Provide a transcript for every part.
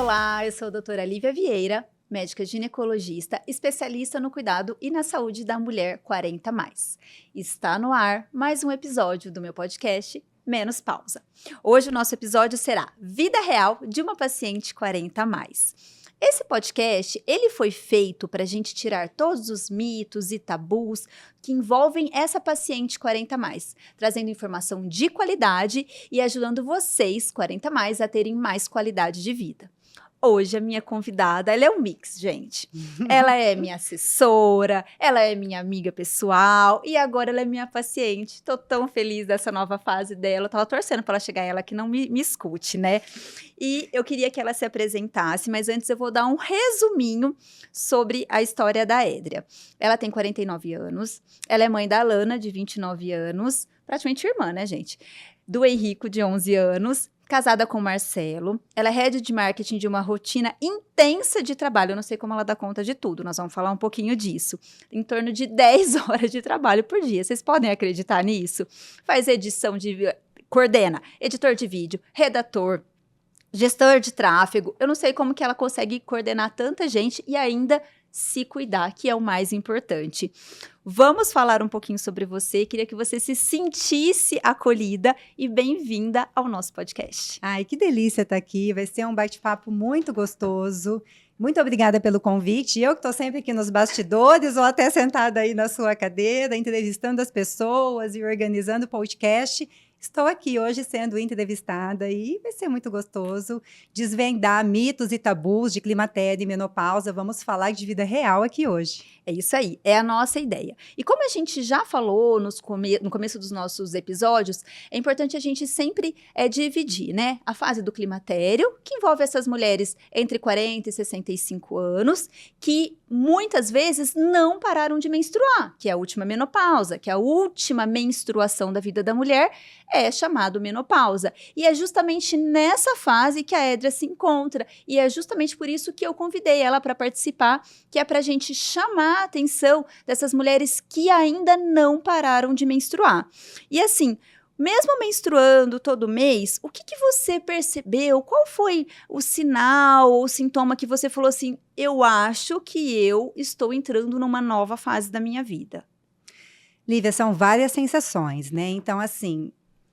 Olá, eu sou a doutora Lívia Vieira, médica ginecologista, especialista no cuidado e na saúde da mulher 40+. Está no ar mais um episódio do meu podcast Menos Pausa. Hoje o nosso episódio será Vida Real de uma paciente 40+. Esse podcast, ele foi feito para a gente tirar todos os mitos e tabus que envolvem essa paciente 40+, trazendo informação de qualidade e ajudando vocês, 40+, a terem mais qualidade de vida. Hoje a minha convidada, ela é um mix, gente. Ela é minha assessora, ela é minha amiga pessoal e agora ela é minha paciente. Tô tão feliz dessa nova fase dela. Eu tava torcendo para ela chegar, ela que não me escute, né? E eu queria que ela se apresentasse, mas antes eu vou dar um resuminho sobre a história da Édria. Ela tem 49 anos, ela é mãe da Alana, de 29 anos, praticamente irmã, né, gente? Do Henrico, de 11 anos, casada com o Marcelo. Ela é head de marketing de uma rotina intensa de trabalho. Eu não sei como ela dá conta de tudo, nós vamos falar um pouquinho disso. Em torno de 10 horas de trabalho por dia. Vocês podem acreditar nisso? Faz edição coordena, editor de vídeo, redator, gestor de tráfego. Eu não sei como que ela consegue coordenar tanta gente e ainda se cuidar, que é o mais importante. Vamos falar um pouquinho sobre você. Queria que você se sentisse acolhida e bem-vinda ao nosso podcast. Ai, que delícia estar aqui. Vai ser um bate-papo muito gostoso. Muito obrigada pelo convite. Eu que estou sempre aqui nos bastidores ou até sentada aí na sua cadeira, entrevistando as pessoas e organizando o podcast. Estou aqui hoje sendo entrevistada e vai ser muito gostoso desvendar mitos e tabus de climatério e menopausa. Vamos falar de vida real aqui hoje. É isso aí, é a nossa ideia. E como a gente já falou no começo dos nossos episódios, é importante a gente sempre dividir, né? A fase do climatério, que envolve essas mulheres entre 40 e 65 anos, que muitas vezes não pararam de menstruar, que é a última menopausa, que é a última menstruação da vida da mulher, é chamado menopausa. E é justamente nessa fase que a Édria se encontra. E é justamente por isso que eu convidei ela para participar, que é para a gente chamar a atenção dessas mulheres que ainda não pararam de menstruar. E assim, mesmo menstruando todo mês, o que você percebeu? Qual foi o sinal ou sintoma que você falou assim, eu acho que eu estou entrando numa nova fase da minha vida? Lívia, são várias sensações, né? Então, assim,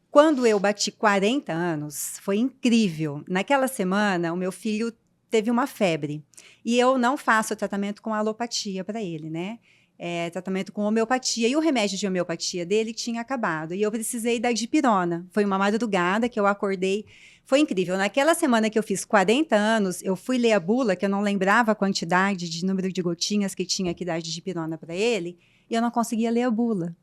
quando eu bati 40 anos, foi incrível. Naquela semana, o meu filho teve uma febre. E eu não faço tratamento com alopatia para ele, né? Tratamento com homeopatia. E o remédio de homeopatia dele tinha acabado. E eu precisei da dipirona. Foi uma madrugada que eu acordei. Foi incrível. Naquela semana que eu fiz 40 anos, eu fui ler a bula, que eu não lembrava a quantidade de número de gotinhas que tinha que dar de dipirona para ele. E eu não conseguia ler a bula.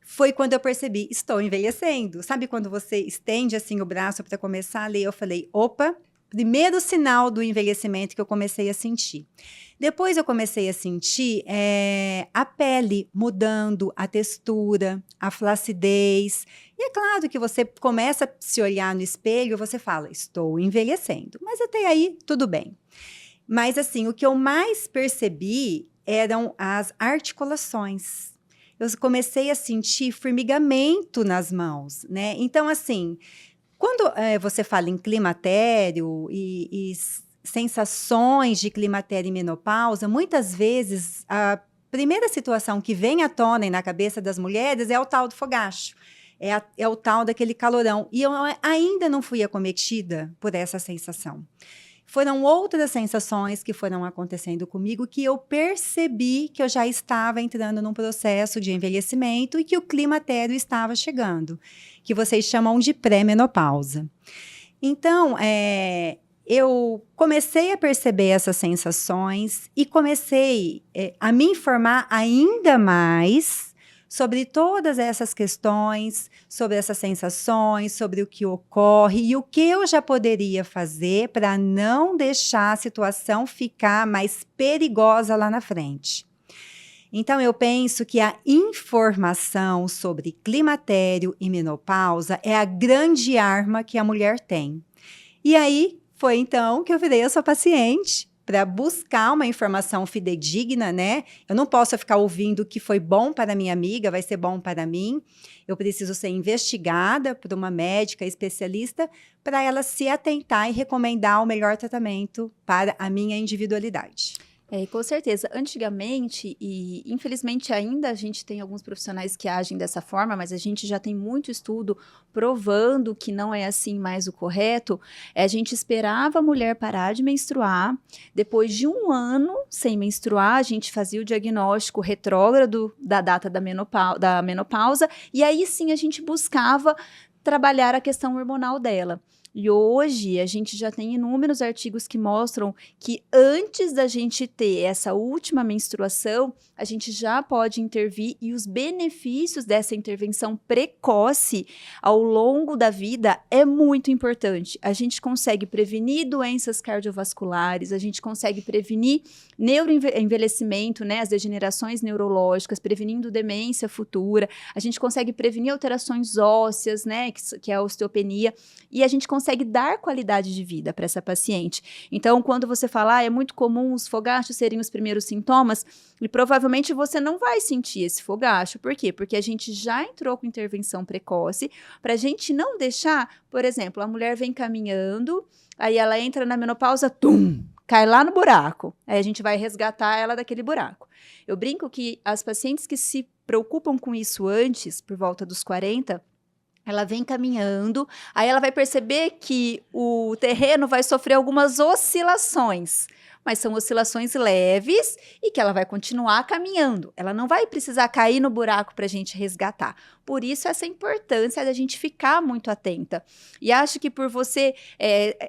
Foi quando eu percebi, estou envelhecendo. Sabe quando você estende assim o braço para começar a ler? Eu falei, opa, primeiro sinal do envelhecimento que eu comecei a sentir. Depois eu comecei a sentir a pele mudando, a textura, a flacidez. E é claro que você começa a se olhar no espelho e você fala, estou envelhecendo. Mas até aí, tudo bem. Mas assim, o que eu mais percebi eram as articulações. Eu comecei a sentir formigamento nas mãos, né? Então, assim, quando você fala em climatério e sensações de climatério e menopausa, muitas vezes a primeira situação que vem à tona e na cabeça das mulheres é o tal do fogacho, é o tal daquele calorão. E eu ainda não fui acometida por essa sensação. Foram outras sensações que foram acontecendo comigo que eu percebi que eu já estava entrando num processo de envelhecimento e que o climatério estava chegando, que vocês chamam de pré-menopausa. Então, eu comecei a perceber essas sensações e comecei a me informar ainda mais sobre todas essas questões, sobre essas sensações, sobre o que ocorre e o que eu já poderia fazer para não deixar a situação ficar mais perigosa lá na frente. Então, eu penso que a informação sobre climatério e menopausa é a grande arma que a mulher tem. E aí, foi então que eu virei a sua paciente para buscar uma informação fidedigna, né? Eu não posso ficar ouvindo o que foi bom para minha amiga, vai ser bom para mim. Eu preciso ser investigada por uma médica especialista para ela se atentar e recomendar o melhor tratamento para a minha individualidade. Com certeza. Antigamente, e infelizmente ainda a gente tem alguns profissionais que agem dessa forma, mas a gente já tem muito estudo provando que não é assim mais o correto. A gente esperava a mulher parar de menstruar, depois de 1 ano sem menstruar, a gente fazia o diagnóstico retrógrado da data da menopausa, e aí sim a gente buscava trabalhar a questão hormonal dela. E hoje a gente já tem inúmeros artigos que mostram que antes da gente ter essa última menstruação, a gente já pode intervir, e os benefícios dessa intervenção precoce ao longo da vida é muito importante. A gente consegue prevenir doenças cardiovasculares, a gente consegue prevenir neuroenvelhecimento, né, as degenerações neurológicas, prevenindo demência futura, a gente consegue prevenir alterações ósseas, né, que é a osteopenia, e a gente consegue dar qualidade de vida para essa paciente. Então, quando você fala, é muito comum os fogachos serem os primeiros sintomas, e provavelmente você não vai sentir esse fogacho. Por quê? Porque a gente já entrou com intervenção precoce, para a gente não deixar, por exemplo, a mulher vem caminhando, aí ela entra na menopausa, cai lá no buraco. Aí a gente vai resgatar ela daquele buraco. Eu brinco que as pacientes que se preocupam com isso antes, por volta dos 40, ela vem caminhando, aí ela vai perceber que o terreno vai sofrer algumas oscilações, mas são oscilações leves e que ela vai continuar caminhando. Ela não vai precisar cair no buraco para a gente resgatar. Por isso, essa importância da gente ficar muito atenta. E acho que por você,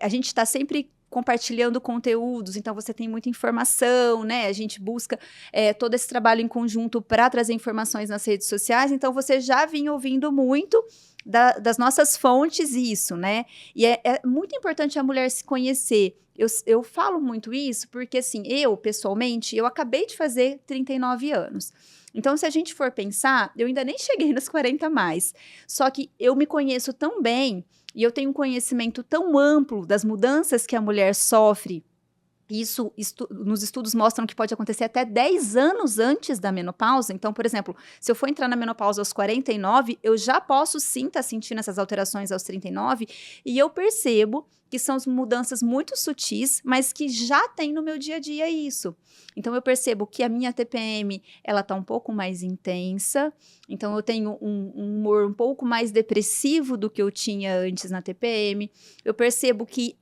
a gente está sempre compartilhando conteúdos, então você tem muita informação, né? A gente busca todo esse trabalho em conjunto para trazer informações nas redes sociais, então você já vinha ouvindo muito das nossas fontes isso, né? E é muito importante a mulher se conhecer. Eu falo muito isso porque, assim, eu, pessoalmente, eu acabei de fazer 39 anos. Então, se a gente for pensar, eu ainda nem cheguei nos 40 mais. Só que eu me conheço tão bem e eu tenho um conhecimento tão amplo das mudanças que a mulher sofre. Isso nos estudos mostram que pode acontecer até 10 anos antes da menopausa. Então, por exemplo, se eu for entrar na menopausa aos 49, eu já posso sim estar sentindo essas alterações aos 39, e eu percebo que são mudanças muito sutis, mas que já tem no meu dia a dia isso. Então, eu percebo que a minha TPM, ela tá um pouco mais intensa, então eu tenho um humor um pouco mais depressivo do que eu tinha antes na TPM. Eu percebo que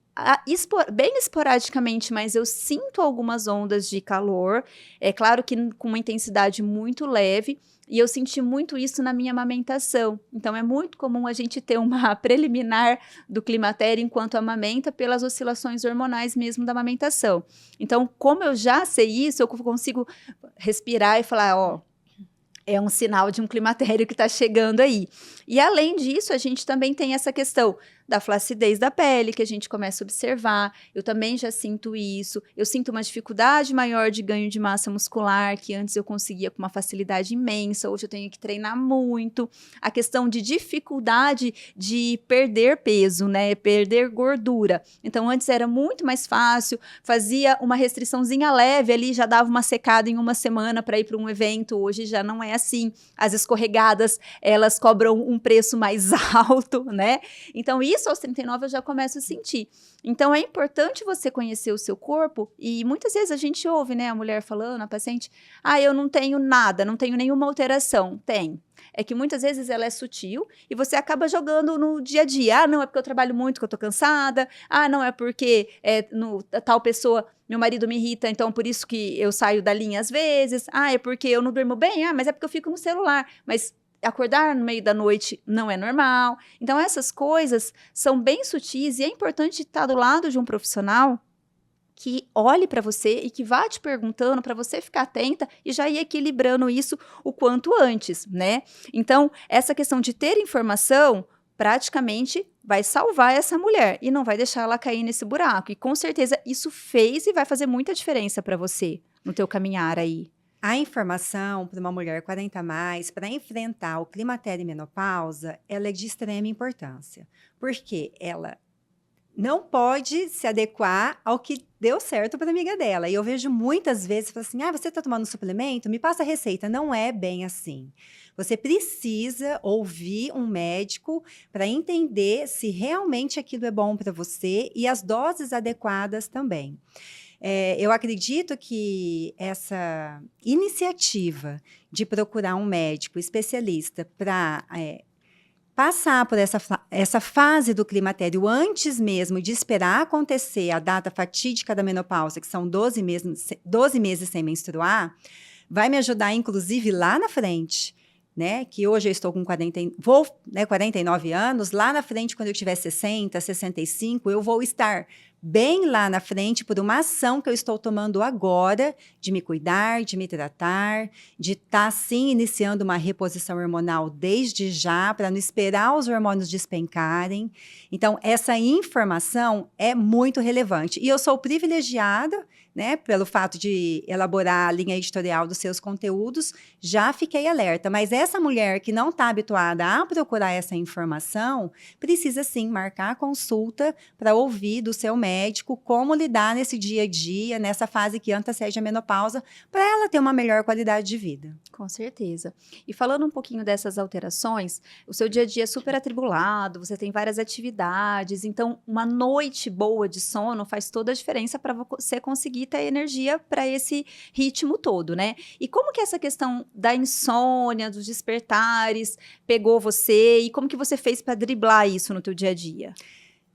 bem esporadicamente, mas eu sinto algumas ondas de calor, é claro que com uma intensidade muito leve, e eu senti muito isso na minha amamentação. Então, é muito comum a gente ter uma preliminar do climatério enquanto amamenta pelas oscilações hormonais mesmo da amamentação. Então, como eu já sei isso, eu consigo respirar e falar, ó, é um sinal de um climatério que está chegando aí. E além disso, a gente também tem essa questão da flacidez da pele, que a gente começa a observar. Eu também já sinto isso. Eu sinto uma dificuldade maior de ganho de massa muscular, que antes eu conseguia com uma facilidade imensa, hoje eu tenho que treinar muito. A questão de dificuldade de perder peso, né? Perder gordura. Então, antes era muito mais fácil, fazia uma restriçãozinha leve ali, já dava uma secada em 1 semana para ir para um evento. Hoje já não é assim. As escorregadas, elas cobram um preço mais alto, né? Então, isso aos 39 eu já começo a sentir. Então, é importante você conhecer o seu corpo, e muitas vezes a gente ouve, né, a mulher falando, a paciente, eu não tenho nada, não tenho nenhuma alteração. Tem. É que muitas vezes ela é sutil e você acaba jogando no dia a dia. Não, é porque eu trabalho muito, que eu tô cansada. Não, é porque tal pessoa, meu marido me irrita, então por isso que eu saio da linha às vezes. É porque eu não durmo bem. Mas é porque eu fico no celular. Mas acordar no meio da noite não é normal. Então, essas coisas são bem sutis e é importante estar do lado de um profissional que olhe para você e que vá te perguntando para você ficar atenta e já ir equilibrando isso o quanto antes, né? Então, essa questão de ter informação praticamente vai salvar essa mulher e não vai deixar ela cair nesse buraco. E com certeza isso fez e vai fazer muita diferença para você no teu caminhar aí. A informação para uma mulher 40 mais, para enfrentar o climatério e menopausa, ela é de extrema importância, porque ela não pode se adequar ao que deu certo para a amiga dela. E eu vejo muitas vezes, falo assim, você está tomando um suplemento? Me passa a receita. Não é bem assim. Você precisa ouvir um médico para entender se realmente aquilo é bom para você e as doses adequadas também. Eu acredito que essa iniciativa de procurar um médico especialista para passar por essa fase do climatério antes mesmo de esperar acontecer a data fatídica da menopausa, que são 12 meses sem menstruar, vai me ajudar, inclusive, lá na frente, né? Que hoje eu estou com 49 anos, lá na frente, quando eu tiver 60, 65, eu vou estar bem lá na frente por uma ação que eu estou tomando agora de me cuidar, de me tratar, de estar, sim, iniciando uma reposição hormonal desde já, para não esperar os hormônios despencarem. Então, essa informação é muito relevante. E eu sou privilegiada, né, pelo fato de elaborar a linha editorial dos seus conteúdos, já fiquei alerta. Mas essa mulher que não está habituada a procurar essa informação, precisa sim marcar a consulta para ouvir do seu médico como lidar nesse dia a dia, nessa fase que antecede a menopausa, para ela ter uma melhor qualidade de vida. Com certeza. E falando um pouquinho dessas alterações, o seu dia a dia é super atribulado, você tem várias atividades, então uma noite boa de sono faz toda a diferença para você conseguir ter energia para esse ritmo todo, né? E como que essa questão da insônia, dos despertares, pegou você e como que você fez para driblar isso no teu dia a dia?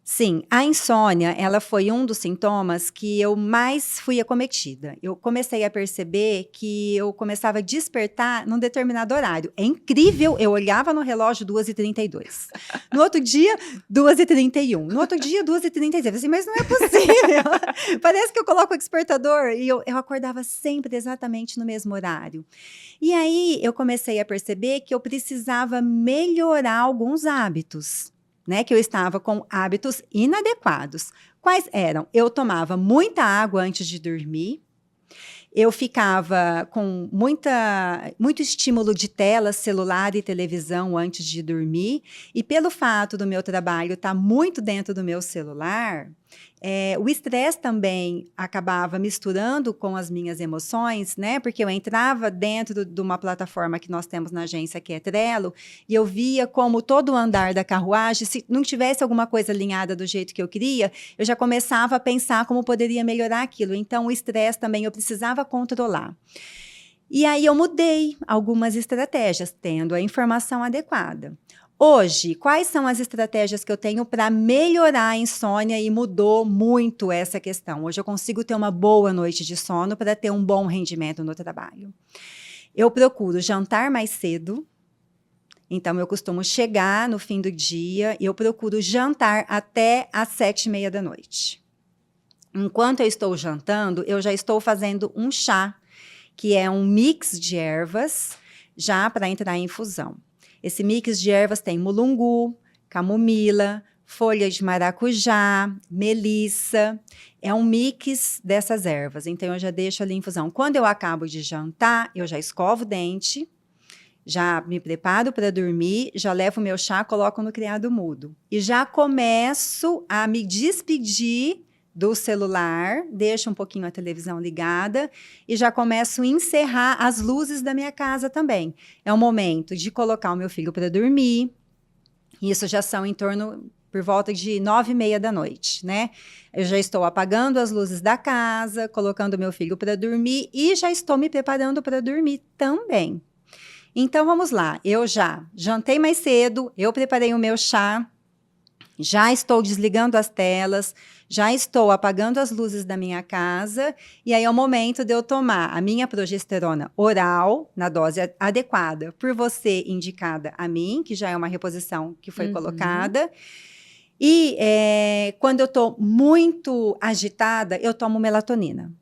Sim, a insônia, ela foi um dos sintomas que eu mais fui acometida. Eu comecei a perceber que eu começava a despertar num determinado horário. É incrível, eu olhava no relógio 2h32. No outro dia, 2h31. No outro dia, 2h36. Eu falei assim, mas não é possível. Parece que eu coloco o despertador e eu acordava sempre exatamente no mesmo horário. E aí, eu comecei a perceber que eu precisava melhorar alguns hábitos. Né, que eu estava com hábitos inadequados. Quais eram? Eu tomava muita água antes de dormir, eu ficava com muito estímulo de tela, celular e televisão antes de dormir, e pelo fato do meu trabalho estar muito dentro do meu celular, o estresse também acabava misturando com as minhas emoções, né? Porque eu entrava dentro de uma plataforma que nós temos na agência, que é Trello, e eu via como todo o andar da carruagem, se não tivesse alguma coisa alinhada do jeito que eu queria, eu já começava a pensar como poderia melhorar aquilo. Então, o estresse também eu precisava controlar. E aí eu mudei algumas estratégias, tendo a informação adequada. Hoje, quais são as estratégias que eu tenho para melhorar a insônia e mudou muito essa questão? Hoje eu consigo ter uma boa noite de sono para ter um bom rendimento no trabalho. Eu procuro jantar mais cedo, então eu costumo chegar no fim do dia e eu procuro jantar até às 7h30 da noite. Enquanto eu estou jantando, eu já estou fazendo um chá, que é um mix de ervas, já para entrar em infusão. Esse mix de ervas tem mulungu, camomila, folha de maracujá, melissa. É um mix dessas ervas. Então, eu já deixo ali em infusão. Quando eu acabo de jantar, eu já escovo o dente, já me preparo para dormir, já levo o meu chá, coloco no criado mudo. E já começo a me despedir do celular, deixo um pouquinho a televisão ligada e já começo a encerrar as luzes da minha casa também. É o momento de colocar o meu filho para dormir. Isso já são por volta de 9h30 da noite, né? Eu já estou apagando as luzes da casa, colocando o meu filho para dormir e já estou me preparando para dormir também. Então, vamos lá. Eu já jantei mais cedo, eu preparei o meu chá, já estou desligando as telas, já estou apagando as luzes da minha casa, e aí é o momento de eu tomar a minha progesterona oral, na dose adequada, por você indicada a mim, que já é uma reposição que foi colocada. E quando eu estou muito agitada, eu tomo melatonina.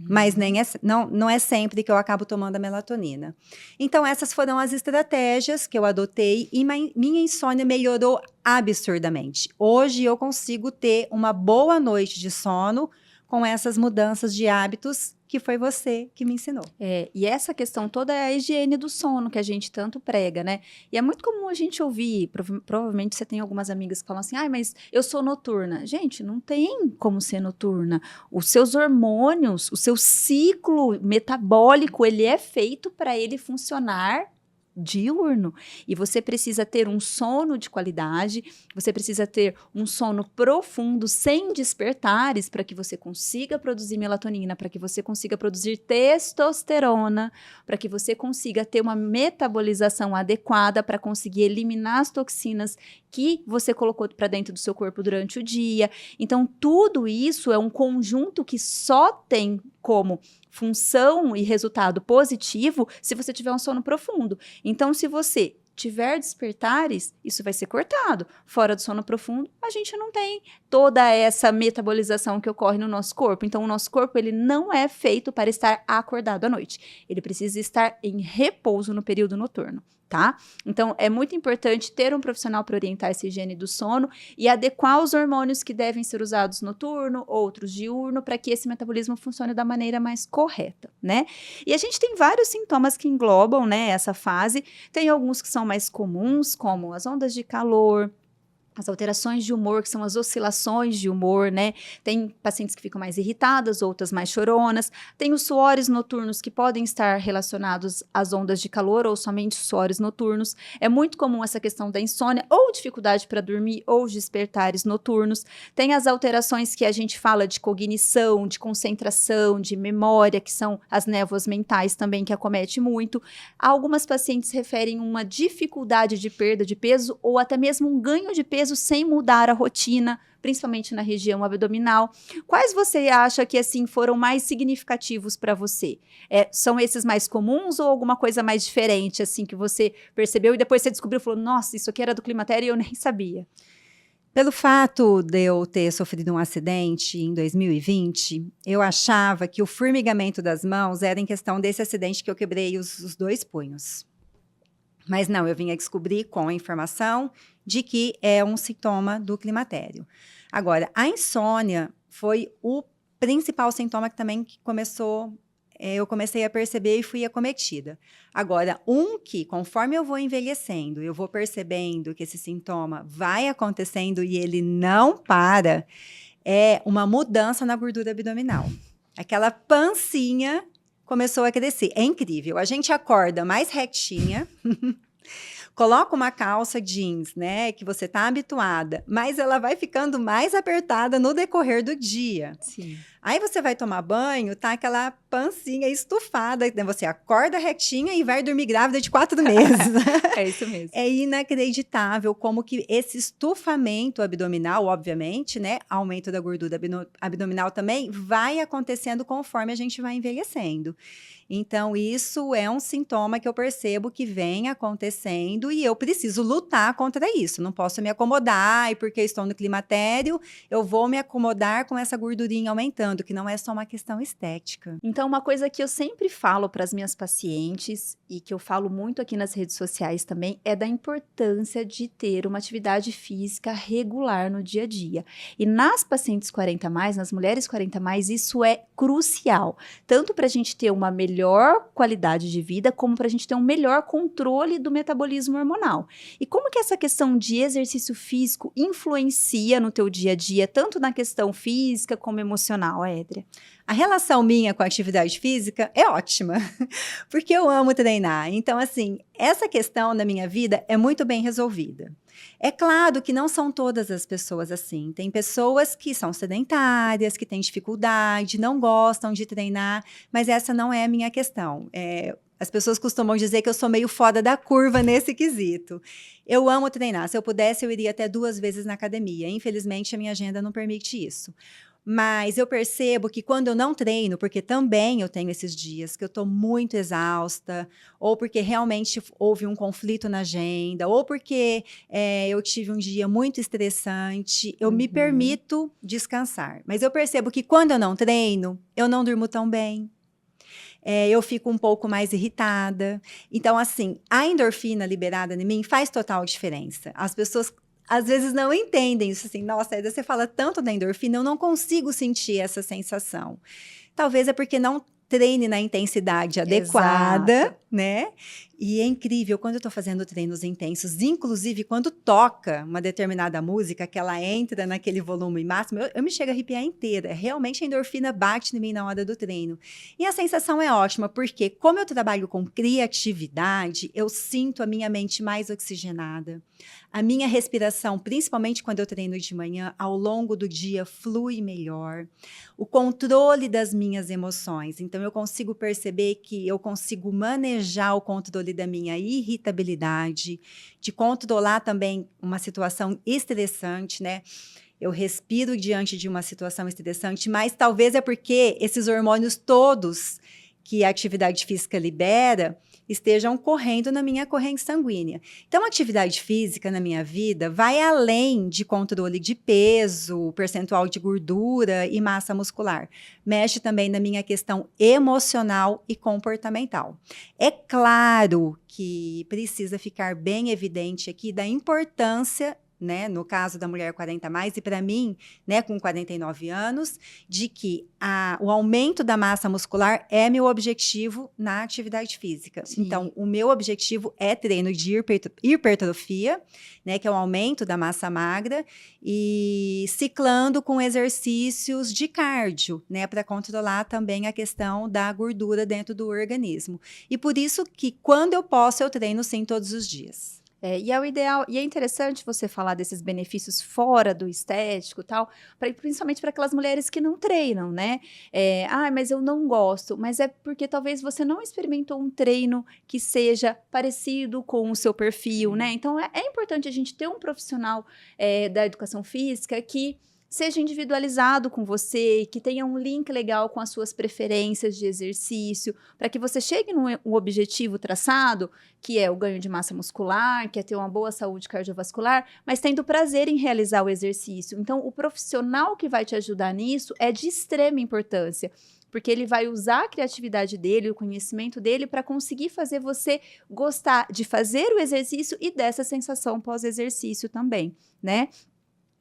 Mas não é sempre que eu acabo tomando a melatonina. Então, essas foram as estratégias que eu adotei e minha insônia melhorou absurdamente. Hoje, eu consigo ter uma boa noite de sono com essas mudanças de hábitos que foi você que me ensinou. E essa questão toda é a higiene do sono que a gente tanto prega, né? E é muito comum a gente ouvir, provavelmente você tem algumas amigas que falam assim, mas eu sou noturna. Gente, não tem como ser noturna. Os seus hormônios, o seu ciclo metabólico, ele é feito para ele funcionar diurno, e você precisa ter um sono de qualidade, você precisa ter um sono profundo, sem despertares, para que você consiga produzir melatonina, para que você consiga produzir testosterona, para que você consiga ter uma metabolização adequada, para conseguir eliminar as toxinas que você colocou para dentro do seu corpo durante o dia. Então, tudo isso é um conjunto que só tem como função e resultado positivo se você tiver um sono profundo. Então, se você tiver despertares, isso vai ser cortado. Fora do sono profundo, a gente não tem toda essa metabolização que ocorre no nosso corpo. Então, o nosso corpo, ele não é feito para estar acordado à noite. Ele precisa estar em repouso no período noturno, tá? Então, é muito importante ter um profissional para orientar essa higiene do sono e adequar os hormônios que devem ser usados noturno, outros diurno, para que esse metabolismo funcione da maneira mais correta, né? E a gente tem vários sintomas que englobam, né, essa fase. Tem alguns que são mais comuns, como as ondas de calor, as alterações de humor, que são as oscilações de humor, né? Tem pacientes que ficam mais irritadas, outras mais choronas. Tem os suores noturnos que podem estar relacionados às ondas de calor ou somente suores noturnos. É muito comum essa questão da insônia ou dificuldade para dormir ou despertares noturnos. Tem as alterações que a gente fala de cognição, de concentração, de memória, que são as névoas mentais também que acomete muito. Algumas pacientes referem uma dificuldade de perda de peso ou até mesmo um ganho de peso sem mudar a rotina, principalmente na região abdominal. Quais você acha que, assim, foram mais significativos para você? São esses mais comuns ou alguma coisa mais diferente, assim, que você percebeu e depois você descobriu e falou, nossa, isso aqui era do climatério e eu nem sabia? Pelo fato de eu ter sofrido um acidente em 2020, eu achava que o formigamento das mãos era em questão desse acidente que eu quebrei os 2 punhos. Mas não, eu vim a descobrir com a informação de que é um sintoma do climatério. Agora, a insônia foi o principal sintoma que também começou, eu comecei a perceber e fui acometida. Agora, que conforme eu vou envelhecendo, eu vou percebendo que esse sintoma vai acontecendo e ele não para, é uma mudança na gordura abdominal. Aquela pancinha começou a crescer. É incrível. A gente acorda mais retinha, coloca uma calça jeans, né, que você tá habituada, mas ela vai ficando mais apertada no decorrer do dia. Sim. Aí você vai tomar banho, tá aquela pancinha estufada, né? Você acorda retinha e vai dormir grávida de 4 meses. É isso mesmo. É inacreditável como que esse estufamento abdominal, obviamente, né, aumento da gordura abdominal também, vai acontecendo conforme a gente vai envelhecendo. Então, isso é um sintoma que eu percebo que vem acontecendo e eu preciso lutar contra isso. Não posso me acomodar e porque estou no climatério, eu vou me acomodar com essa gordurinha aumentando, que não é só uma questão estética. Então, uma coisa que eu sempre falo para as minhas pacientes e que eu falo muito aqui nas redes sociais também é da importância de ter uma atividade física regular no dia a dia. E nas pacientes 40+, nas mulheres 40+, isso é crucial, tanto para a gente ter uma melhor qualidade de vida, como para a gente ter um melhor controle do metabolismo hormonal. E como que essa questão de exercício físico influencia no teu dia a dia, tanto na questão física como emocional, Édria? A relação minha com a atividade física é ótima, porque eu amo treinar. Então, assim, essa questão na minha vida é muito bem resolvida. É claro que não são todas as pessoas assim. Tem pessoas que são sedentárias, que têm dificuldade, não gostam de treinar, mas essa não é a minha questão. As pessoas costumam dizer que eu sou meio fora da curva nesse quesito. Eu amo treinar. Se eu pudesse, eu iria até 2 vezes na academia. Infelizmente, a minha agenda não permite isso. Mas eu percebo que quando eu não treino, porque também eu tenho esses dias que eu estou muito exausta, ou porque realmente houve um conflito na agenda, ou porque eu tive um dia muito estressante, eu me permito descansar. Mas eu percebo que quando eu não treino, eu não durmo tão bem. Eu fico um pouco mais irritada. Então, assim, a endorfina liberada em mim faz total diferença. As pessoas às vezes não entendem isso, assim, nossa, você fala tanto da endorfina, eu não consigo sentir essa sensação. Talvez é porque não treine na intensidade adequada, Exato. né? E é incrível, quando eu estou fazendo treinos intensos, inclusive quando toca uma determinada música, que ela entra naquele volume máximo, eu me chego a arrepiar inteira. Realmente a endorfina bate em mim na hora do treino. E a sensação é ótima, porque como eu trabalho com criatividade, eu sinto a minha mente mais oxigenada. A minha respiração, principalmente quando eu treino de manhã, ao longo do dia flui melhor. O controle das minhas emoções. Então, eu consigo perceber que eu consigo manejar o controle da minha irritabilidade, de controlar também uma situação estressante, né? Eu respiro diante de uma situação estressante, mas talvez é porque esses hormônios todos que a atividade física libera estejam correndo na minha corrente sanguínea. Então, a atividade física na minha vida vai além de controle de peso, percentual de gordura e massa muscular. Mexe também na minha questão emocional e comportamental. É claro que precisa ficar bem evidente aqui da importância, né, no caso da mulher 40 mais, e para mim, né, com 49 anos, de que o aumento da massa muscular é meu objetivo na atividade física. Sim. Então, o meu objetivo é treino de hipertrofia, né, que é o aumento da massa magra, e ciclando com exercícios de cardio, né, para controlar também a questão da gordura dentro do organismo. E por isso que, quando eu posso, eu treino sim todos os dias. E é o ideal, e é interessante você falar desses benefícios fora do estético e tal, principalmente para aquelas mulheres que não treinam, né? Mas eu não gosto, mas é porque talvez você não experimentou um treino que seja parecido com o seu perfil, né? Então é importante a gente ter um profissional da educação física que seja individualizado com você, que tenha um link legal com as suas preferências de exercício, para que você chegue no objetivo traçado, que é o ganho de massa muscular, que é ter uma boa saúde cardiovascular, mas tendo prazer em realizar o exercício. Então, o profissional que vai te ajudar nisso é de extrema importância, porque ele vai usar a criatividade dele, o conhecimento dele, para conseguir fazer você gostar de fazer o exercício e dessa sensação pós-exercício também, né?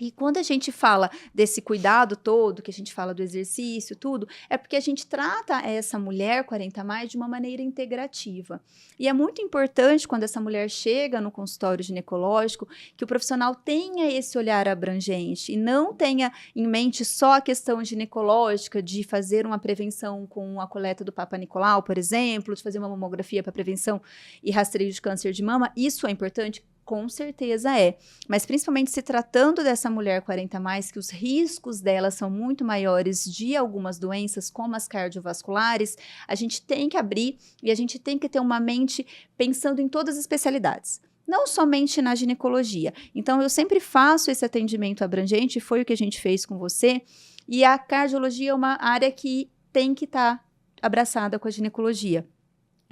E quando a gente fala desse cuidado todo, que a gente fala do exercício, tudo, é porque a gente trata essa mulher 40 mais de uma maneira integrativa. E é muito importante quando essa mulher chega no consultório ginecológico que o profissional tenha esse olhar abrangente e não tenha em mente só a questão ginecológica de fazer uma prevenção com a coleta do Papa Nicolau, por exemplo, de fazer uma mamografia para prevenção e rastreio de câncer de mama. Isso é importante? Com certeza é, mas principalmente se tratando dessa mulher 40 mais, que os riscos dela são muito maiores de algumas doenças, como as cardiovasculares, a gente tem que abrir e a gente tem que ter uma mente pensando em todas as especialidades. Não somente na ginecologia. Então, eu sempre faço esse atendimento abrangente, foi o que a gente fez com você, e a cardiologia é uma área que tem que estar abraçada com a ginecologia.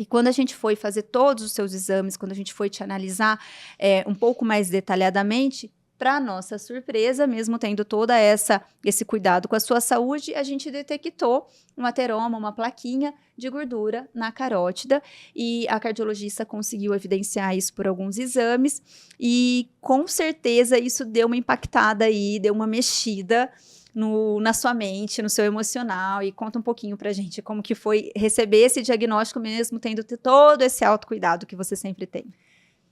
E quando a gente foi fazer todos os seus exames, quando a gente foi te analisar um pouco mais detalhadamente, para nossa surpresa, mesmo tendo todo esse cuidado com a sua saúde, a gente detectou um ateroma, uma plaquinha de gordura na carótida, e a cardiologista conseguiu evidenciar isso por alguns exames, e com certeza isso deu uma impactada aí, deu uma mexida na sua mente, no seu emocional, e conta um pouquinho pra gente como que foi receber esse diagnóstico mesmo tendo todo esse autocuidado que você sempre tem.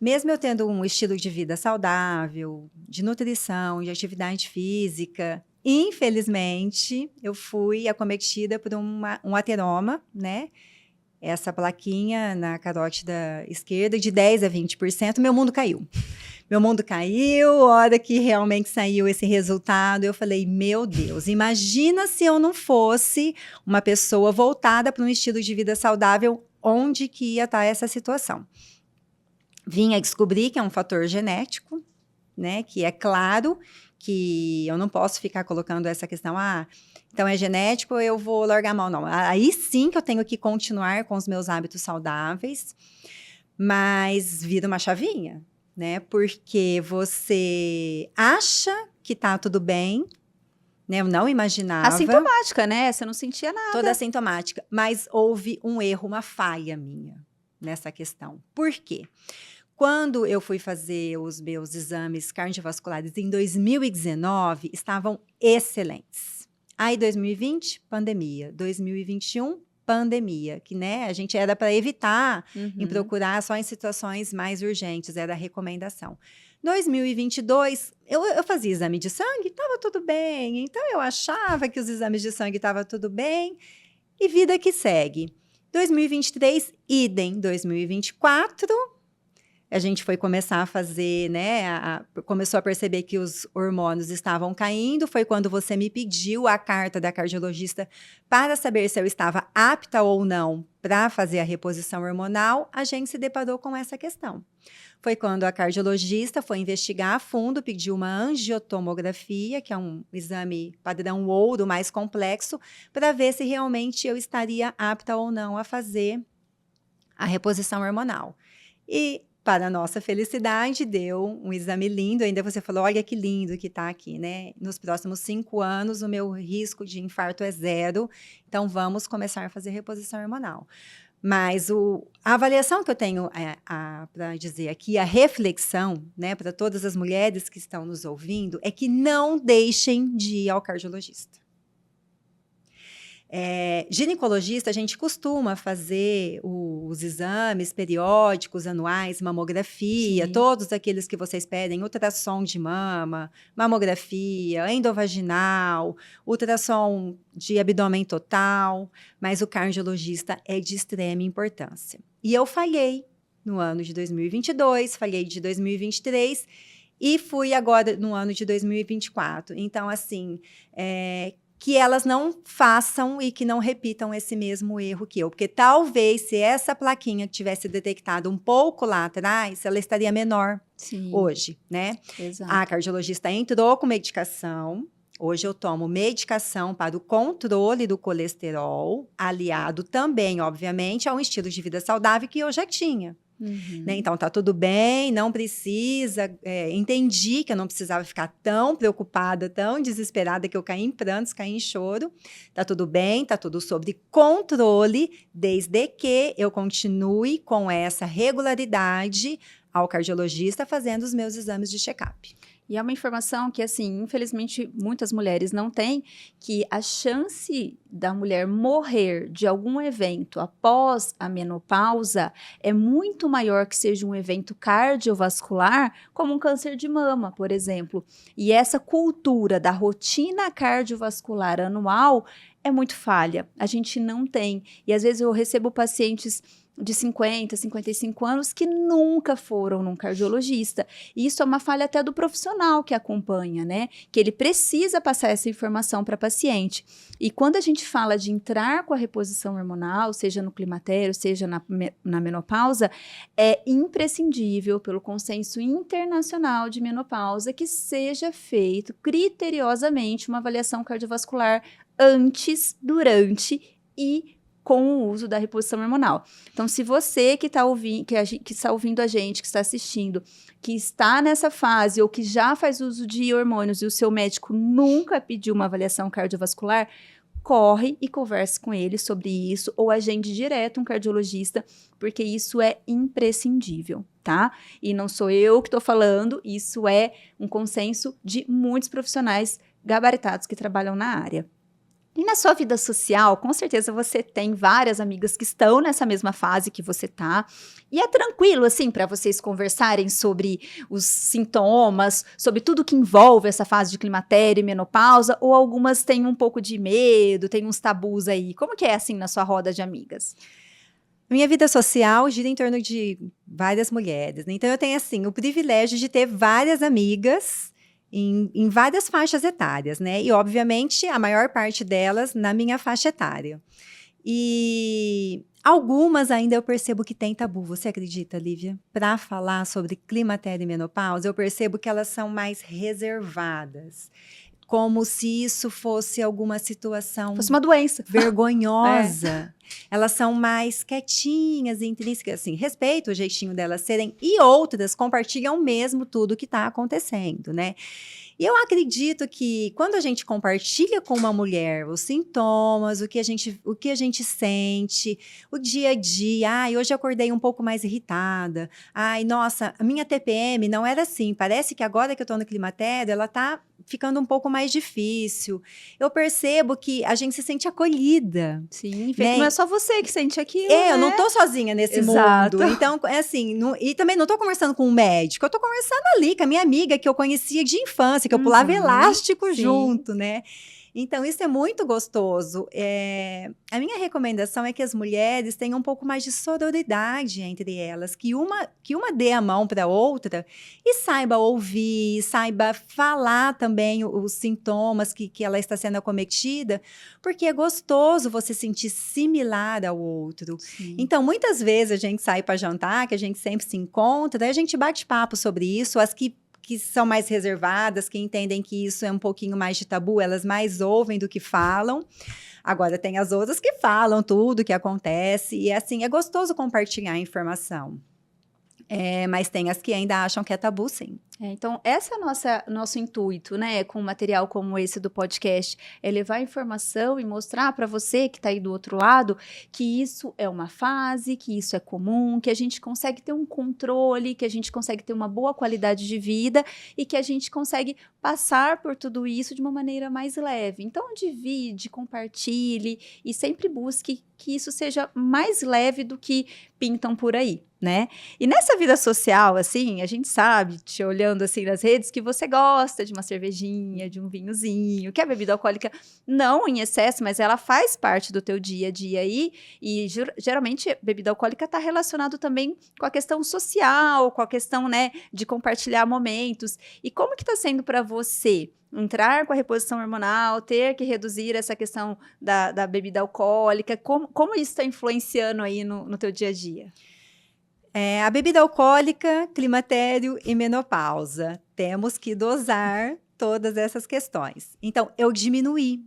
Mesmo eu tendo um estilo de vida saudável, de nutrição, de atividade física, infelizmente, eu fui acometida por um ateroma, né? Essa plaquinha na carótida esquerda, de 10% a 20%, meu mundo caiu. Meu mundo caiu, a hora que realmente saiu esse resultado, eu falei, meu Deus, imagina se eu não fosse uma pessoa voltada para um estilo de vida saudável, onde que ia estar essa situação. Vim a descobrir que é um fator genético, né, que é claro que eu não posso ficar colocando essa questão, então é genético, eu vou largar a mão, não. Aí sim que eu tenho que continuar com os meus hábitos saudáveis, mas vira uma chavinha, né? Porque você acha que tá tudo bem, né? Eu não imaginava. Assintomática, né? Você não sentia nada. Toda assintomática, mas houve um erro, uma falha minha nessa questão. Por quê? Quando eu fui fazer os meus exames cardiovasculares em 2019, estavam excelentes. Aí 2020, pandemia. 2021, pandemia, que, né, a gente era para evitar em Uhum. procurar só em situações mais urgentes, era a recomendação. 2022, eu fazia exame de sangue, estava tudo bem, então eu achava que os exames de sangue estavam tudo bem, e vida que segue. 2023, idem. 2024, a gente foi começar a fazer, né? Começou a perceber que os hormônios estavam caindo. Foi quando você me pediu a carta da cardiologista para saber se eu estava apta ou não para fazer a reposição hormonal. A gente se deparou com essa questão. Foi quando a cardiologista foi investigar a fundo, pediu uma angiotomografia, que é um exame padrão ouro mais complexo, para ver se realmente eu estaria apta ou não a fazer a reposição hormonal. E, para nossa felicidade, deu um exame lindo. Ainda você falou, olha que lindo que está aqui, né? Nos próximos 5 anos, o meu risco de infarto é 0. Então, vamos começar a fazer reposição hormonal. Mas a avaliação que eu tenho para dizer aqui, a reflexão, né, para todas as mulheres que estão nos ouvindo, é que não deixem de ir ao cardiologista. Ginecologista, a gente costuma fazer os exames periódicos, anuais, mamografia, Sim. todos aqueles que vocês pedem, ultrassom de mama, mamografia, endovaginal, ultrassom de abdômen total, mas o cardiologista é de extrema importância. E eu falhei no ano de 2022, falhei de 2023 e fui agora no ano de 2024. Então, assim, que elas não façam e que não repitam esse mesmo erro que eu. Porque talvez, se essa plaquinha tivesse detectado um pouco lá atrás, ela estaria menor. Sim. Hoje, né? Exato. A cardiologista entrou com medicação. Hoje eu tomo medicação para o controle do colesterol, aliado também, obviamente, a um estilo de vida saudável que eu já tinha. Uhum. Né? Então, tá tudo bem, não precisa. Entendi que eu não precisava ficar tão preocupada, tão desesperada, que eu caí em prantos, caí em choro. Tá tudo bem, tá tudo sob controle, desde que eu continue com essa regularidade ao cardiologista fazendo os meus exames de check-up. E é uma informação que, assim, infelizmente, muitas mulheres não têm, que a chance da mulher morrer de algum evento após a menopausa é muito maior que seja um evento cardiovascular, como um câncer de mama, por exemplo. E essa cultura da rotina cardiovascular anual é muito falha. A gente não tem. E, às vezes, eu recebo pacientes de 50, 55 anos que nunca foram num cardiologista. E isso é uma falha até do profissional que acompanha, né? Que ele precisa passar essa informação para paciente. E quando a gente fala de entrar com a reposição hormonal, seja no climatério, seja na menopausa, é imprescindível, pelo consenso internacional de menopausa, que seja feito criteriosamente uma avaliação cardiovascular antes, durante e com o uso da reposição hormonal. Então, se você que está ouvindo a gente, que está assistindo, que está nessa fase ou que já faz uso de hormônios e o seu médico nunca pediu uma avaliação cardiovascular, corre e converse com ele sobre isso ou agende direto um cardiologista, porque isso é imprescindível, tá? E não sou eu que estou falando, isso é um consenso de muitos profissionais gabaritados que trabalham na área. E na sua vida social, com certeza você tem várias amigas que estão nessa mesma fase que você tá. E é tranquilo, assim, para vocês conversarem sobre os sintomas, sobre tudo que envolve essa fase de climatério e menopausa, ou algumas têm um pouco de medo, têm uns tabus aí. Como que é, assim, na sua roda de amigas? Minha vida social gira em torno de várias mulheres, né? Então, eu tenho, assim, o privilégio de ter várias amigas em várias faixas etárias, né? E, obviamente, a maior parte delas na minha faixa etária. E algumas ainda eu percebo que tem tabu. Você acredita, Lívia? Para falar sobre climatério e menopausa, eu percebo que elas são mais reservadas. Como se isso fosse alguma situação... Fosse uma doença. Vergonhosa. Elas são mais quietinhas, intrínsecas, assim, respeito o jeitinho delas serem, e outras compartilham mesmo tudo que está acontecendo, né? E eu acredito que quando a gente compartilha com uma mulher os sintomas, o que a gente sente, o dia a dia, ai, hoje eu acordei um pouco mais irritada, ai, nossa, a minha TPM não era assim, parece que agora que eu tô no climatério, ela tá ficando um pouco mais difícil. Eu percebo que a gente se sente acolhida. Sim, né? não é só você que sente aquilo, Eu não tô sozinha nesse Exato. mundo. Então, é assim, e também não tô conversando com um médico, eu tô conversando ali com a minha amiga que eu conhecia de infância, que eu pulava elástico junto, né? Então, isso é muito gostoso. A minha recomendação é que as mulheres tenham um pouco mais de sororidade entre elas, que uma dê a mão para a outra e saiba ouvir, saiba falar também os sintomas que ela está sendo acometida, porque é gostoso você sentir similar ao outro. Sim. Então, muitas vezes a gente sai para jantar, que a gente sempre se encontra, daí a gente bate papo sobre isso, as que são mais reservadas, que entendem que isso é um pouquinho mais de tabu, elas mais ouvem do que falam. Agora, tem as outras que falam tudo que acontece, e assim, é gostoso compartilhar a informação. Mas tem as que ainda acham que é tabu, sim. Então, esse é nosso intuito, né, com um material como esse do podcast, é levar informação e mostrar para você que está aí do outro lado que isso é uma fase, que isso é comum, que a gente consegue ter um controle, que a gente consegue ter uma boa qualidade de vida e que a gente consegue passar por tudo isso de uma maneira mais leve. Então, divide, compartilhe e sempre busque que isso seja mais leve do que pintam por aí, né? E nessa vida social, assim, a gente sabe, te olhando assim nas redes, que você gosta de uma cervejinha, de um vinhozinho, que a bebida alcoólica não em excesso, mas ela faz parte do teu dia a dia aí, e geralmente bebida alcoólica está relacionado também com a questão social, com a questão, né, de compartilhar momentos. E como que está sendo para você entrar com a reposição hormonal, ter que reduzir essa questão da bebida alcoólica? Como isso está influenciando aí no teu dia a dia? A bebida alcoólica, climatério e menopausa. Temos que dosar todas essas questões. Então, eu diminuí.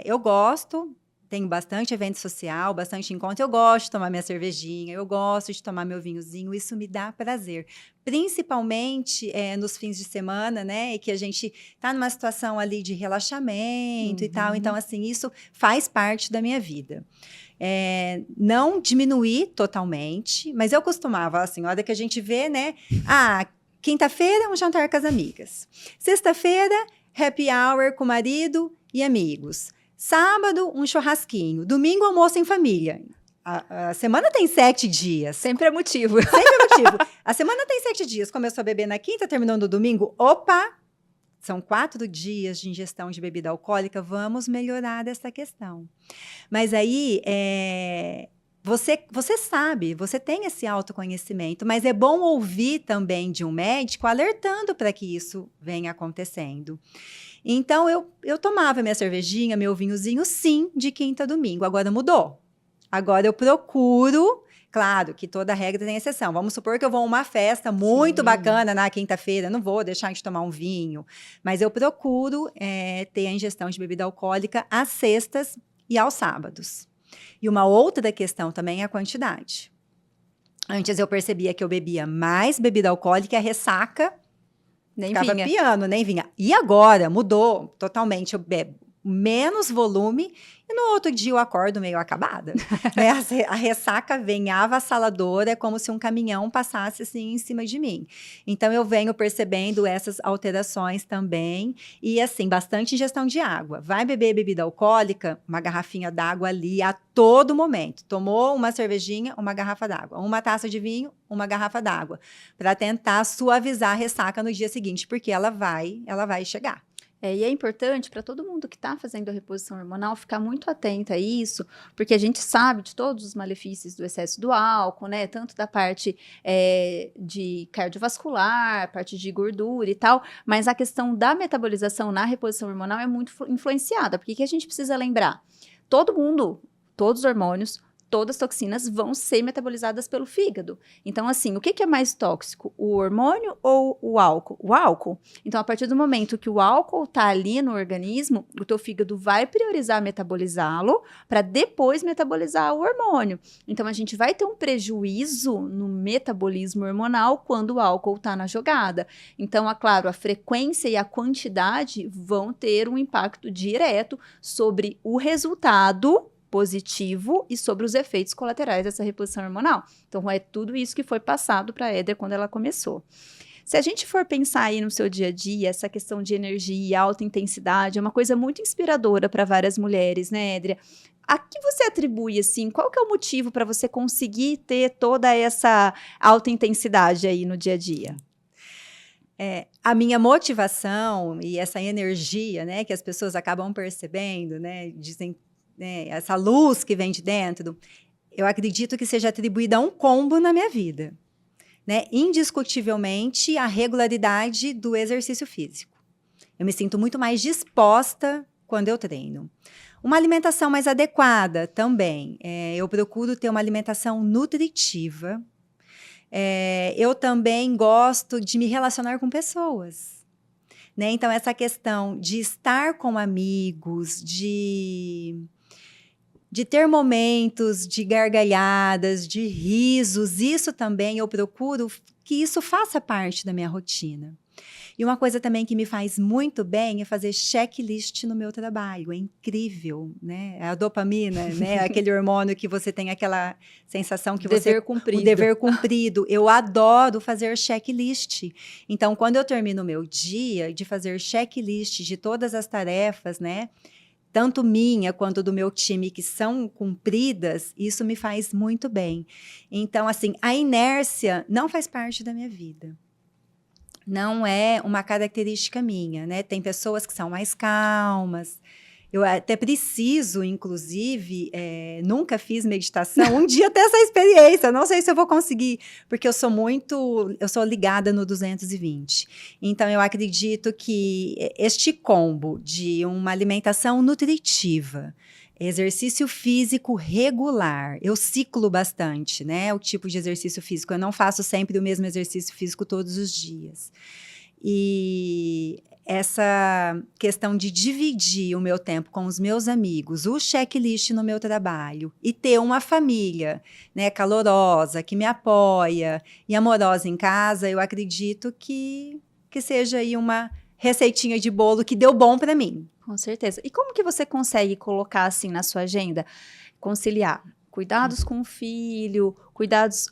Eu gosto, tenho bastante evento social, bastante encontro. Eu gosto de tomar minha cervejinha, eu gosto de tomar meu vinhozinho, isso me dá prazer. Principalmente nos fins de semana, né? E que a gente tá numa situação ali de relaxamento e tal. Então, assim, isso faz parte da minha vida. Não diminuir totalmente, mas eu costumava, assim, a hora que a gente vê, né? Quinta-feira, um jantar com as amigas. Sexta-feira, happy hour com o marido e amigos. Sábado, um churrasquinho. Domingo, almoço em família. A semana tem 7 dias. Sempre é motivo. Sempre é motivo. A semana tem 7 dias. Começou a beber na quinta, terminou no domingo. Opa! São 4 dias de ingestão de bebida alcoólica, vamos melhorar essa questão. Mas aí, você sabe, você tem esse autoconhecimento, mas é bom ouvir também de um médico alertando para que isso venha acontecendo. Então, eu tomava minha cervejinha, meu vinhozinho, sim, de quinta a domingo. Agora mudou. Agora eu procuro... Claro que toda regra tem exceção. Vamos supor que eu vou a uma festa muito bacana na quinta-feira, não vou deixar de tomar um vinho, mas eu procuro ter a ingestão de bebida alcoólica às sextas e aos sábados. E uma outra questão também é a quantidade. Antes eu percebia que eu bebia mais bebida alcoólica e a ressaca ficava piano, nem vinha. E agora mudou totalmente, eu bebo menos volume e no outro dia eu acordo meio acabada. Né? A ressaca vem avassaladora, é como se um caminhão passasse assim em cima de mim. Então eu venho percebendo essas alterações também e assim, bastante ingestão de água. Vai beber bebida alcoólica, uma garrafinha d'água ali a todo momento. Tomou uma cervejinha, uma garrafa d'água. Uma taça de vinho, uma garrafa d'água. Para tentar suavizar a ressaca no dia seguinte, porque ela vai chegar. E é importante para todo mundo que está fazendo a reposição hormonal ficar muito atento a isso, porque a gente sabe de todos os malefícios do excesso do álcool, né? Tanto da parte de cardiovascular, parte de gordura e tal, mas a questão da metabolização na reposição hormonal é muito influenciada, porque o que a gente precisa lembrar? Todo mundo, todos os hormônios, todas as toxinas vão ser metabolizadas pelo fígado. Então, assim, o que é mais tóxico? O hormônio ou o álcool? O álcool. Então, a partir do momento que o álcool está ali no organismo, o teu fígado vai priorizar metabolizá-lo para depois metabolizar o hormônio. Então, a gente vai ter um prejuízo no metabolismo hormonal quando o álcool está na jogada. Então, é claro, a frequência e a quantidade vão ter um impacto direto sobre o resultado positivo e sobre os efeitos colaterais dessa reposição hormonal. Então, é tudo isso que foi passado para a Éder quando ela começou. Se a gente for pensar aí no seu dia a dia, essa questão de energia, alta intensidade, é uma coisa muito inspiradora para várias mulheres, né, Édria? A que você atribui, assim, qual que é o motivo para você conseguir ter toda essa alta intensidade aí no dia a dia? A minha motivação e essa energia, né, que as pessoas acabam percebendo, né, dizem, né, essa luz que vem de dentro, eu acredito que seja atribuída a um combo na minha vida, né? Indiscutivelmente, a regularidade do exercício físico. Eu me sinto muito mais disposta quando eu treino. Uma alimentação mais adequada também. Eu procuro ter uma alimentação nutritiva. Eu também gosto de me relacionar com pessoas, né? Então, essa questão de estar com amigos, de ter momentos de gargalhadas, de risos, isso também eu procuro que isso faça parte da minha rotina. E uma coisa também que me faz muito bem é fazer checklist no meu trabalho. É incrível, né? A dopamina, né? Aquele hormônio que você tem aquela sensação que dever cumprido. O dever cumprido. Eu adoro fazer checklist. Então, quando eu termino o meu dia de fazer checklist de todas as tarefas, né? Tanto minha quanto do meu time, que são cumpridas, isso me faz muito bem. Então, assim, a inércia não faz parte da minha vida. Não é uma característica minha, né? Tem pessoas que são mais calmas. Eu até preciso, inclusive, nunca fiz meditação. Um dia ter essa experiência, não sei se eu vou conseguir, porque eu sou ligada no 220. Então, eu acredito que este combo de uma alimentação nutritiva, exercício físico regular, eu ciclo bastante, né? O tipo de exercício físico, eu não faço sempre o mesmo exercício físico todos os dias. E essa questão de dividir o meu tempo com os meus amigos, o checklist no meu trabalho e ter uma família, né, calorosa, que me apoia e amorosa em casa, eu acredito que seja aí uma receitinha de bolo que deu bom para mim. Com certeza. E como que você consegue colocar assim na sua agenda, conciliar cuidados com o filho,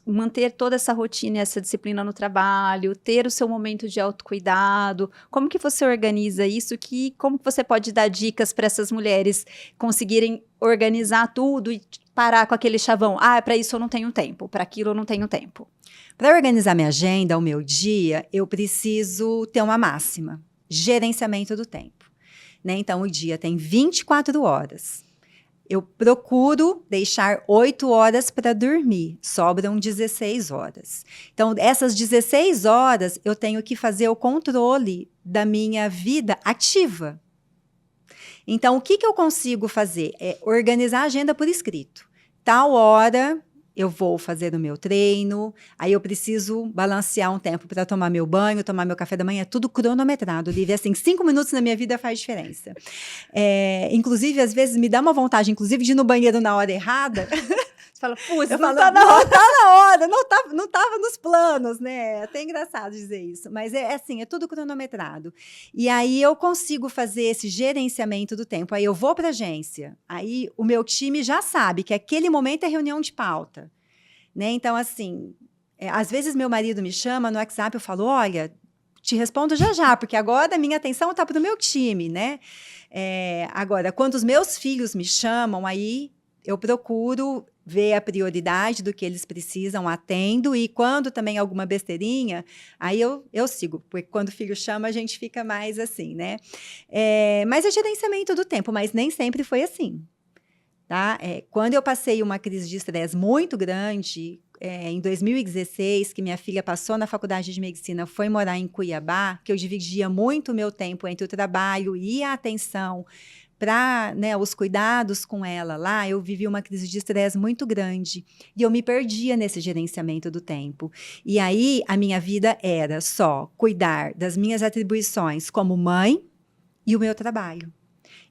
manter toda essa rotina, essa disciplina no trabalho, ter o seu momento de autocuidado? Como que você organiza isso? Como que você pode dar dicas para essas mulheres conseguirem organizar tudo e parar com aquele chavão? Para isso eu não tenho tempo, para aquilo eu não tenho tempo. Para organizar minha agenda, o meu dia, eu preciso ter uma máxima: gerenciamento do tempo, né? Então, o dia tem 24 horas. Eu procuro deixar 8 horas para dormir, sobram 16 horas. Então, essas 16 horas, eu tenho que fazer o controle da minha vida ativa. Então, o que eu consigo fazer? É organizar a agenda por escrito. Tal hora eu vou fazer o meu treino, aí eu preciso balancear um tempo para tomar meu banho, tomar meu café da manhã, é tudo cronometrado, Lívia, assim, 5 minutos na minha vida faz diferença. Inclusive, às vezes, me dá uma vontade, inclusive, de ir no banheiro na hora errada. Você fala, putz, não tá na hora. Não tá na hora, não tava nos planos, né? É até engraçado dizer isso, mas assim, é tudo cronometrado. E aí eu consigo fazer esse gerenciamento do tempo. Aí eu vou para a agência, aí o meu time já sabe que aquele momento é reunião de pauta, né? Então, assim, às vezes meu marido me chama no WhatsApp, eu falo, olha, te respondo já, porque agora a minha atenção tá pro meu time, né? Agora, quando os meus filhos me chamam, aí eu procuro ver a prioridade do que eles precisam, atendo, e quando também alguma besteirinha, aí eu sigo, porque quando o filho chama, a gente fica mais assim, né? Mas é gerenciamento do tempo, mas nem sempre foi assim, tá? Quando eu passei uma crise de estresse muito grande, em 2016, que minha filha passou na faculdade de medicina, foi morar em Cuiabá, que eu dividia muito o meu tempo entre o trabalho e a atenção para, né, os cuidados com ela lá, eu vivi uma crise de estresse muito grande e eu me perdia nesse gerenciamento do tempo. E aí a minha vida era só cuidar das minhas atribuições como mãe e o meu trabalho.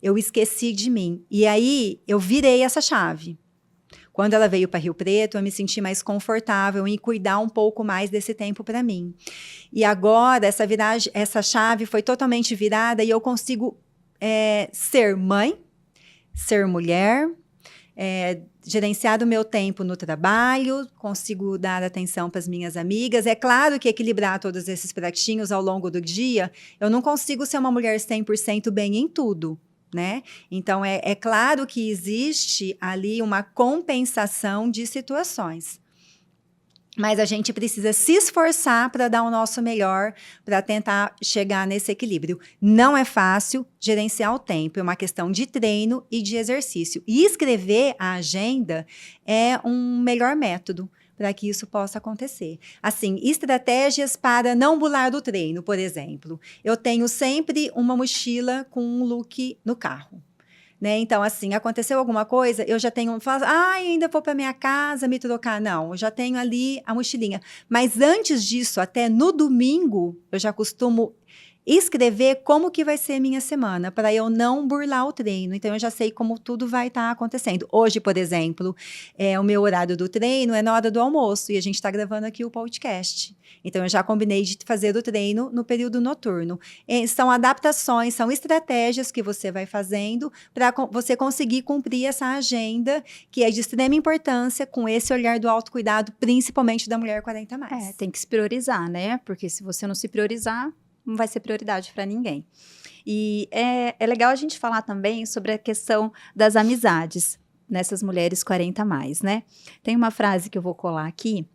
Eu esqueci de mim. E aí eu virei essa chave. Quando ela veio para Rio Preto, eu me senti mais confortável em cuidar um pouco mais desse tempo para mim. E agora essa chave foi totalmente virada e eu consigo ser mãe, ser mulher, gerenciar o meu tempo no trabalho, consigo dar atenção para as minhas amigas. É claro que equilibrar todos esses pratinhos ao longo do dia, eu não consigo ser uma mulher 100% bem em tudo. Né? Então, é claro que existe ali uma compensação de situações. Mas a gente precisa se esforçar para dar o nosso melhor, para tentar chegar nesse equilíbrio. Não é fácil gerenciar o tempo, é uma questão de treino e de exercício. E escrever a agenda é um melhor método para que isso possa acontecer. Assim, estratégias para não pular do treino, por exemplo. Eu tenho sempre uma mochila com um look no carro. Né? Então, assim, aconteceu alguma coisa, eu já tenho, ainda vou para minha casa me trocar. Não, eu já tenho ali a mochilinha. Mas antes disso, até no domingo, eu já costumo escrever como que vai ser minha semana, para eu não burlar o treino. Então, eu já sei como tudo vai estar acontecendo. Hoje, por exemplo, o meu horário do treino é na hora do almoço, e a gente está gravando aqui o podcast. Então, eu já combinei de fazer o treino no período noturno. São adaptações, são estratégias que você vai fazendo para você conseguir cumprir essa agenda, que é de extrema importância, com esse olhar do autocuidado, principalmente da mulher 40+. Tem que se priorizar, né? Porque se você não se priorizar, não vai ser prioridade para ninguém. E é legal a gente falar também sobre a questão das amizades nessas mulheres 40+, né? Tem uma frase que eu vou colar aqui,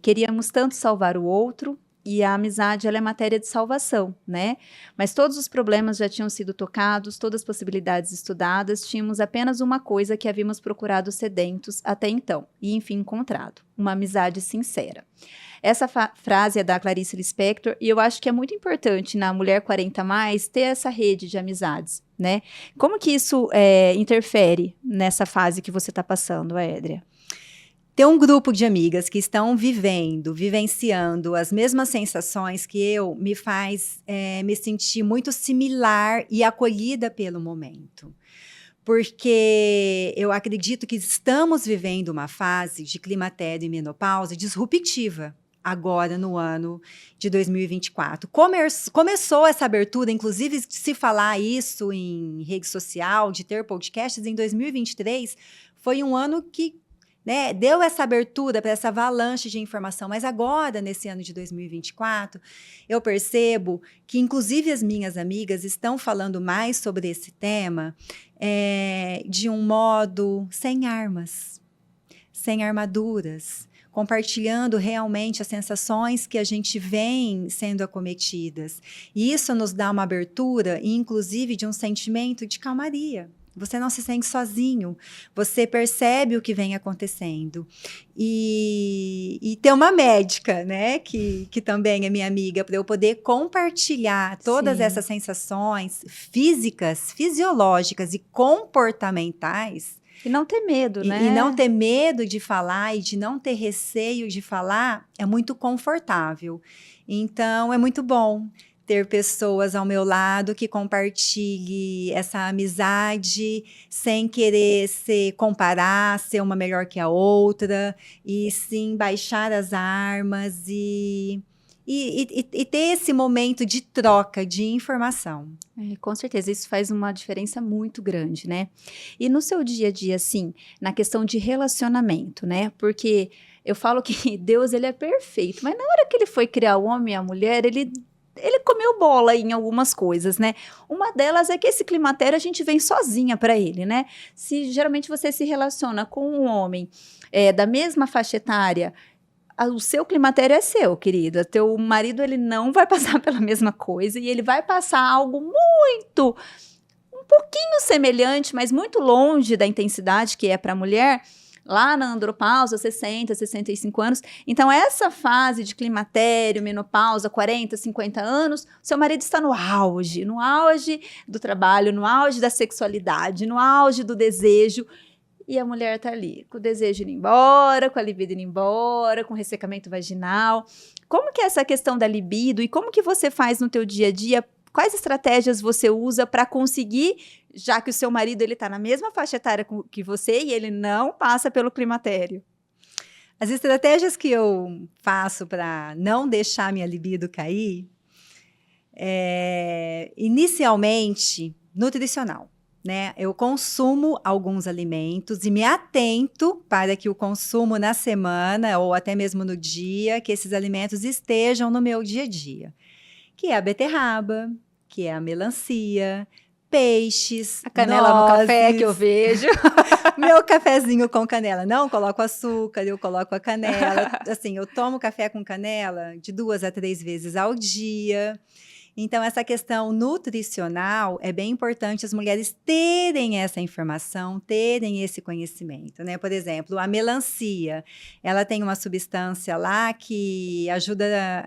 queríamos tanto salvar o outro, e a amizade, ela é matéria de salvação, né? Mas todos os problemas já tinham sido tocados, todas as possibilidades estudadas, tínhamos apenas uma coisa que havíamos procurado sedentos até então, e enfim encontrado, uma amizade sincera. Essa frase é da Clarice Lispector, e eu acho que é muito importante na mulher 40+, ter essa rede de amizades, né? Como que isso interfere nessa fase que você está passando, Édria? Ter um grupo de amigas que estão vivenciando as mesmas sensações que eu, me faz me sentir muito similar e acolhida pelo momento. Porque eu acredito que estamos vivendo uma fase de climatério e menopausa disruptiva, agora no ano de 2024. Começou essa abertura, inclusive de se falar isso em rede social, de ter podcasts em 2023, foi um ano que deu essa abertura para essa avalanche de informação, mas agora, nesse ano de 2024, eu percebo que, inclusive, as minhas amigas estão falando mais sobre esse tema de um modo sem armas, sem armaduras, compartilhando realmente as sensações que a gente vem sendo acometidas. E isso nos dá uma abertura, inclusive, de um sentimento de calmaria. Você não se sente sozinho, você percebe o que vem acontecendo. E ter uma médica, né, que também é minha amiga, para eu poder compartilhar todas essas sensações físicas, fisiológicas e comportamentais. E não ter medo, né? E não ter medo de falar e de não ter receio de falar é muito confortável. Então, é muito bom ter pessoas ao meu lado que compartilhe essa amizade sem querer se comparar, ser uma melhor que a outra, e sim baixar as armas e ter esse momento de troca de informação. Com certeza, isso faz uma diferença muito grande, né? E no seu dia a dia, assim, na questão de relacionamento, né? Porque eu falo que Deus, ele é perfeito, mas na hora que ele foi criar o homem e a mulher, ele comeu bola em algumas coisas, né? Uma delas é que esse climatério a gente vem sozinha para ele, né? Se geralmente você se relaciona com um homem da mesma faixa etária, o seu climatério é seu, querida. Teu marido, ele não vai passar pela mesma coisa e ele vai passar algo um pouquinho semelhante, mas muito longe da intensidade que é para a mulher, lá na andropausa, 60, 65 anos. Então, essa fase de climatério, menopausa, 40, 50 anos, seu marido está no auge do trabalho, no auge da sexualidade, no auge do desejo. E a mulher tá ali, com o desejo indo embora, com a libido indo embora, com ressecamento vaginal. Como que é essa questão da libido e como que você faz no teu dia a dia? Quais estratégias você usa para conseguir, já que o seu marido ele tá na mesma faixa etária que você e ele não passa pelo climatério? As estratégias que eu faço para não deixar minha libido cair inicialmente, nutricional. Né? Eu consumo alguns alimentos e me atento para que o consumo na semana ou até mesmo no dia, que esses alimentos estejam no meu dia a dia. Que é a beterraba, que é a melancia, peixes, a canela nozes, no café que eu vejo. Meu cafezinho com canela, não coloco açúcar, eu coloco a canela. Assim, eu tomo café com canela de 2 a 3 vezes ao dia. Então, essa questão nutricional é bem importante as mulheres terem essa informação, terem esse conhecimento, né? Por exemplo, a melancia, ela tem uma substância lá que ajuda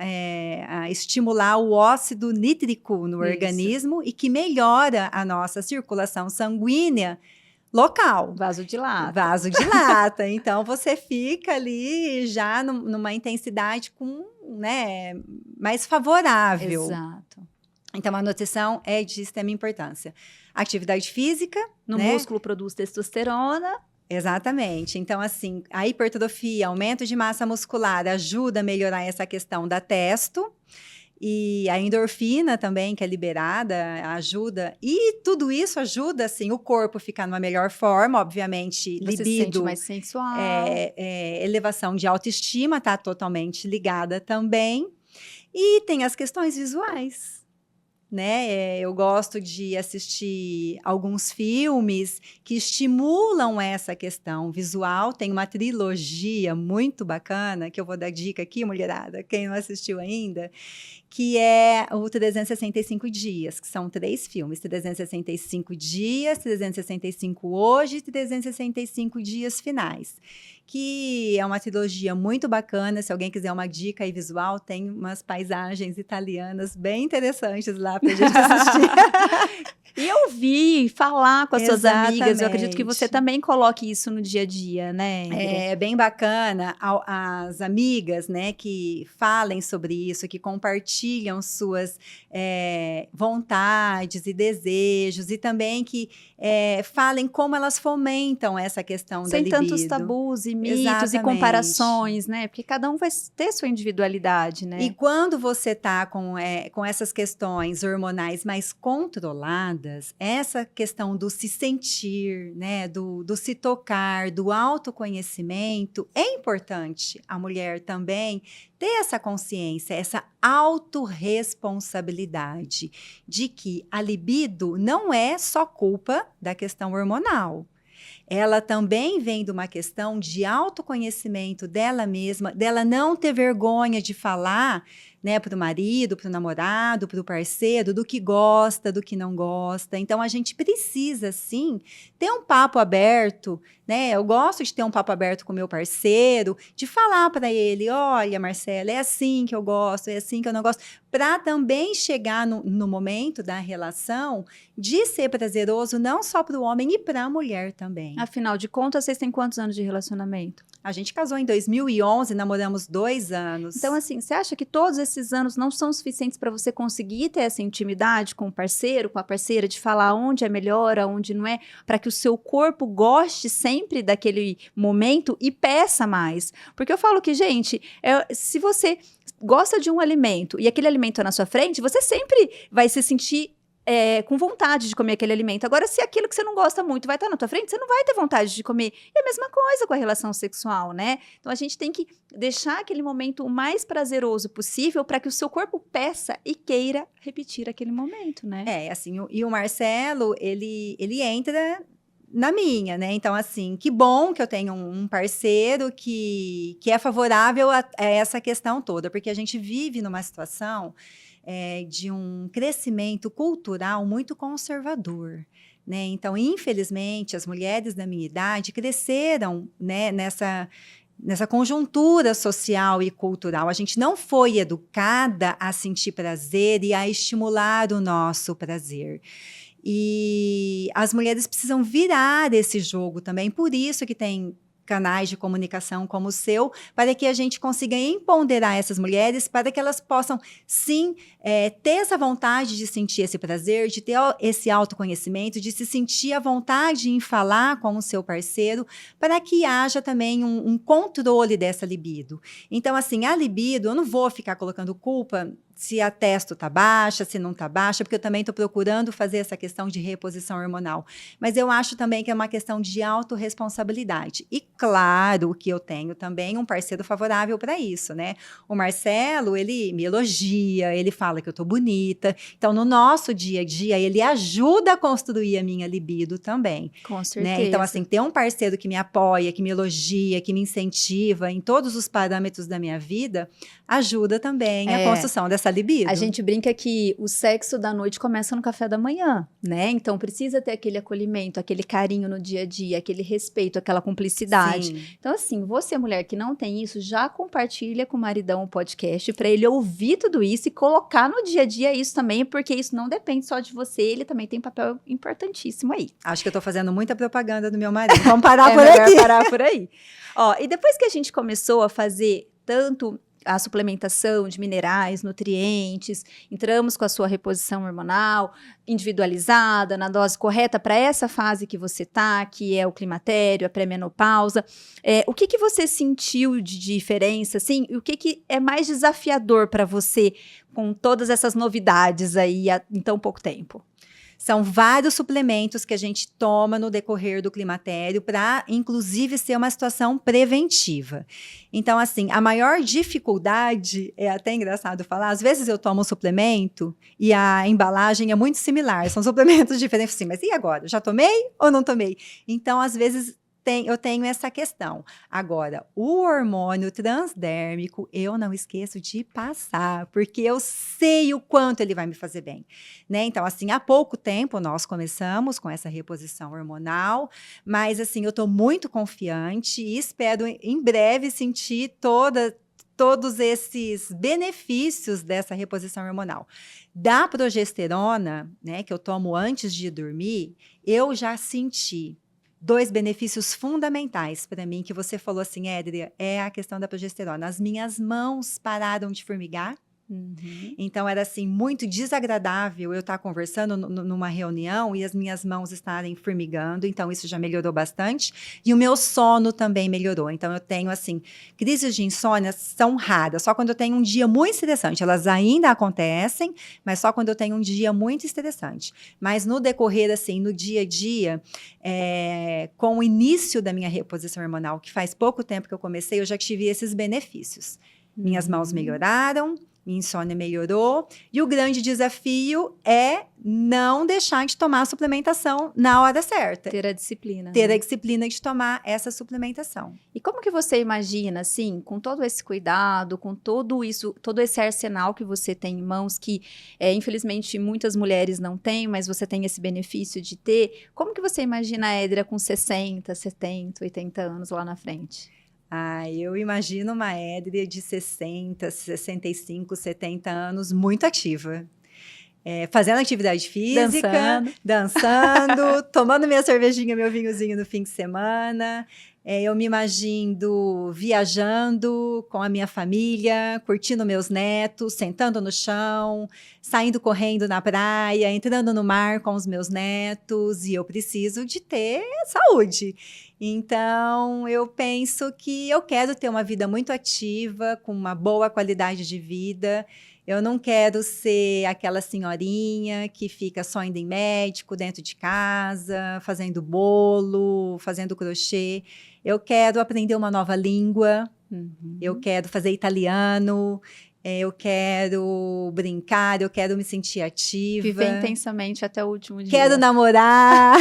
a estimular o óxido nítrico no organismo e que melhora a nossa circulação sanguínea local. Vasodilata. Então, você fica ali já numa intensidade mais favorável. Exato. Então, a nutrição é de extrema importância. Atividade física. No músculo produz testosterona. Exatamente. Então, assim, a hipertrofia, aumento de massa muscular, ajuda a melhorar essa questão da testo. E a endorfina também, que é liberada, ajuda. E tudo isso ajuda, assim, o corpo a ficar numa melhor forma, obviamente, você libido. Se sente mais sensual. Elevação de autoestima está totalmente ligada também. E tem as questões visuais. Né? Eu gosto de assistir alguns filmes que estimulam essa questão visual. Tem uma trilogia muito bacana, que eu vou dar dica aqui, mulherada, quem não assistiu ainda, que é o 365 Dias, que são 3 filmes, 365 Dias, 365 Hoje e 365 Dias Finais, que é uma trilogia muito bacana. Se alguém quiser uma dica aí visual, tem umas paisagens italianas bem interessantes lá pra gente assistir. E ouvir, falar com as suas amigas. Eu acredito que você também coloque isso no dia a dia, né, Ingrid? É bem bacana as amigas, né, que falem sobre isso, que compartilham suas vontades e desejos, e também que falem como elas fomentam essa questão da libido. Sem tantos tabus e mitos e comparações, né? Porque cada um vai ter sua individualidade, né? E quando você tá com essas questões hormonais mais controladas, essa questão do se sentir, né, do se tocar, do autoconhecimento, é importante a mulher também ter essa consciência, essa autorresponsabilidade de que a libido não é só culpa da questão hormonal. Ela também vem de uma questão de autoconhecimento dela mesma, dela não ter vergonha de falar, né, para o marido, para o namorado, para o parceiro, do que gosta, do que não gosta. Então, a gente precisa, sim, ter um papo aberto, né? Eu gosto de ter um papo aberto com o meu parceiro, de falar para ele, olha, Marcela, é assim que eu gosto, é assim que eu não gosto, para também chegar no momento da relação de ser prazeroso não só para o homem e para a mulher também. Afinal de contas, vocês têm quantos anos de relacionamento? A gente casou em 2011, namoramos 2 anos. Então, assim, você acha que todos esses anos não são suficientes para você conseguir ter essa intimidade com o parceiro, com a parceira, de falar onde é melhor, aonde não é, para que o seu corpo goste sempre daquele momento e peça mais? Porque eu falo que, gente, se você gosta de um alimento e aquele alimento é na sua frente, você sempre vai se sentir com vontade de comer aquele alimento. Agora, se aquilo que você não gosta muito vai estar na tua frente, você não vai ter vontade de comer. E a mesma coisa com a relação sexual, né? Então, a gente tem que deixar aquele momento o mais prazeroso possível para que o seu corpo peça e queira repetir aquele momento, né? Assim, e o Marcelo, ele entra na minha, né? Então, assim, que bom que eu tenho um parceiro que é favorável a essa questão toda, porque a gente vive numa situação de um crescimento cultural muito conservador, né? Então, infelizmente, as mulheres da minha idade cresceram, né, nessa conjuntura social e cultural. A gente não foi educada a sentir prazer e a estimular o nosso prazer. E as mulheres precisam virar esse jogo também, por isso que tem canais de comunicação como o seu, para que a gente consiga empoderar essas mulheres, para que elas possam, sim, ter essa vontade de sentir esse prazer, de ter esse autoconhecimento, de se sentir à vontade em falar com o seu parceiro, para que haja também um controle dessa libido. Então, assim, a libido, eu não vou ficar colocando culpa se a testo está baixa, se não está baixa, porque eu também estou procurando fazer essa questão de reposição hormonal. Mas eu acho também que é uma questão de autorresponsabilidade. E claro que eu tenho também um parceiro favorável para isso, né? O Marcelo, ele me elogia, ele fala que eu estou bonita. Então, no nosso dia a dia, ele ajuda a construir a minha libido também. Com certeza. Né? Então, assim, ter um parceiro que me apoia, que me elogia, que me incentiva em todos os parâmetros da minha vida, ajuda também a construção dessa libido. A gente brinca que o sexo da noite começa no café da manhã, né? Então precisa ter aquele acolhimento, aquele carinho no dia a dia, aquele respeito, aquela cumplicidade. Sim. Então, assim, você, mulher que não tem isso, já compartilha com o maridão o podcast para ele ouvir tudo isso e colocar no dia a dia isso também, porque isso não depende só de você, ele também tem papel importantíssimo aí. Acho que eu tô fazendo muita propaganda do meu marido. Vamos parar por melhor aqui. parar por aí. Ó, e depois que a gente começou a fazer tanto a suplementação de minerais, nutrientes, entramos com a sua reposição hormonal individualizada, na dose correta para essa fase que você tá, que é o climatério, a pré-menopausa. O que você sentiu de diferença, assim, e o que é mais desafiador para você com todas essas novidades aí em tão pouco tempo? São vários suplementos que a gente toma no decorrer do climatério para, inclusive, ser uma situação preventiva. Então, assim, a maior dificuldade, é até engraçado falar, às vezes eu tomo um suplemento e a embalagem é muito similar, são suplementos diferentes, assim, mas e agora? Já tomei ou não tomei? Então, às vezes, eu tenho essa questão. Agora, o hormônio transdérmico, eu não esqueço de passar, porque eu sei o quanto ele vai me fazer bem, né? Então, assim, há pouco tempo nós começamos com essa reposição hormonal, mas, assim, eu estou muito confiante e espero em breve sentir todos esses benefícios dessa reposição hormonal. Da progesterona, né, que eu tomo antes de dormir, eu já senti 2 benefícios fundamentais para mim, que você falou assim, Édria, é a questão da progesterona. As minhas mãos pararam de formigar. Então, era assim, muito desagradável eu estar conversando numa reunião e as minhas mãos estarem formigando, então isso já melhorou bastante, e o meu sono também melhorou, então eu tenho assim, crises de insônia são raras, só quando eu tenho um dia muito estressante, elas ainda acontecem, mas só quando eu tenho um dia muito estressante, mas no decorrer assim, no dia a dia, com o início da minha reposição hormonal, que faz pouco tempo que eu comecei, eu já tive esses benefícios, minhas mãos melhoraram, minha insônia melhorou, e o grande desafio é não deixar de tomar a suplementação na hora certa. Ter a disciplina. Ter a disciplina de tomar essa suplementação. E como que você imagina, assim, com todo esse cuidado, com todo isso, todo esse arsenal que você tem em mãos, que infelizmente muitas mulheres não têm, mas você tem esse benefício de ter, como que você imagina a Édria com 60, 70, 80 anos lá na frente? Eu imagino uma Édria de 60, 65, 70 anos, muito ativa. Fazendo atividade física, dançando tomando minha cervejinha, meu vinhozinho no fim de semana. Eu me imagino viajando com a minha família, curtindo meus netos, sentando no chão, saindo correndo na praia, entrando no mar com os meus netos, e eu preciso de ter saúde. Então, eu penso que eu quero ter uma vida muito ativa, com uma boa qualidade de vida. Eu não quero ser aquela senhorinha que fica só indo em médico, dentro de casa, fazendo bolo, fazendo crochê. Eu quero aprender uma nova língua, eu quero fazer italiano, eu quero brincar, eu quero me sentir ativa. Viver intensamente até o último dia. Quero namorar.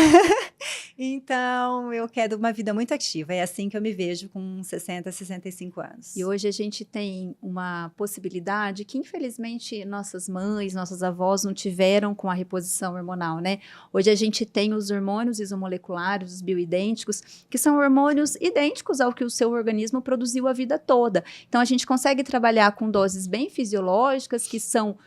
Então, eu quero uma vida muito ativa. É assim que eu me vejo com 60, 65 anos. E hoje a gente tem uma possibilidade que, infelizmente, nossas mães, nossos avós não tiveram com a reposição hormonal, né? Hoje a gente tem os hormônios isomoleculares, os bioidênticos, que são hormônios idênticos ao que o seu organismo produziu a vida toda. Então, a gente consegue trabalhar com doses bem fisiológicas, que são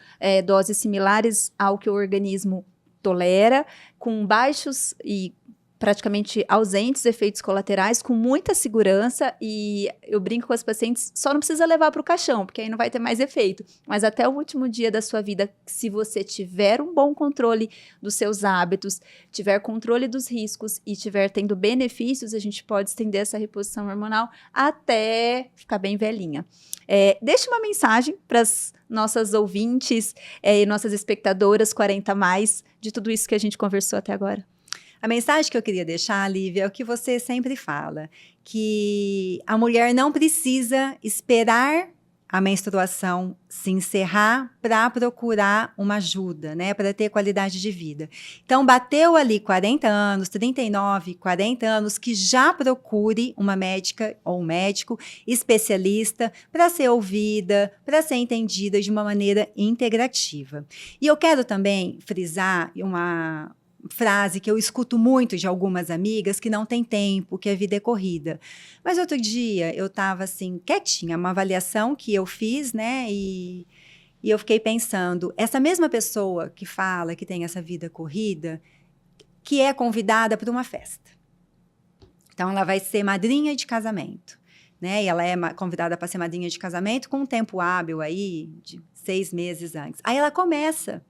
doses similares ao que o organismo tolera, com baixos e praticamente ausentes efeitos colaterais, com muita segurança, e eu brinco com as pacientes, só não precisa levar para o caixão, porque aí não vai ter mais efeito, mas até o último dia da sua vida, se você tiver um bom controle dos seus hábitos, tiver controle dos riscos e tiver tendo benefícios, a gente pode estender essa reposição hormonal até ficar bem velhinha. Deixe uma mensagem para as nossas ouvintes e nossas espectadoras 40 mais, de tudo isso que a gente conversou até agora. A mensagem que eu queria deixar, Lívia, é o que você sempre fala, que a mulher não precisa esperar a menstruação se encerrar para procurar uma ajuda, né, para ter qualidade de vida. Então, bateu ali 40 anos, 39, 40 anos, que já procure uma médica ou um médico especialista para ser ouvida, para ser entendida de uma maneira integrativa. E eu quero também frisar uma frase que eu escuto muito de algumas amigas, que não tem tempo, que a vida é corrida. Mas outro dia eu estava assim, quietinha, uma avaliação que eu fiz, né, e eu fiquei pensando, essa mesma pessoa que fala que tem essa vida corrida, que é convidada para uma festa. Então ela vai ser madrinha de casamento, né, e ela é convidada para ser madrinha de casamento com um tempo hábil aí, de 6 meses antes. Aí ela começa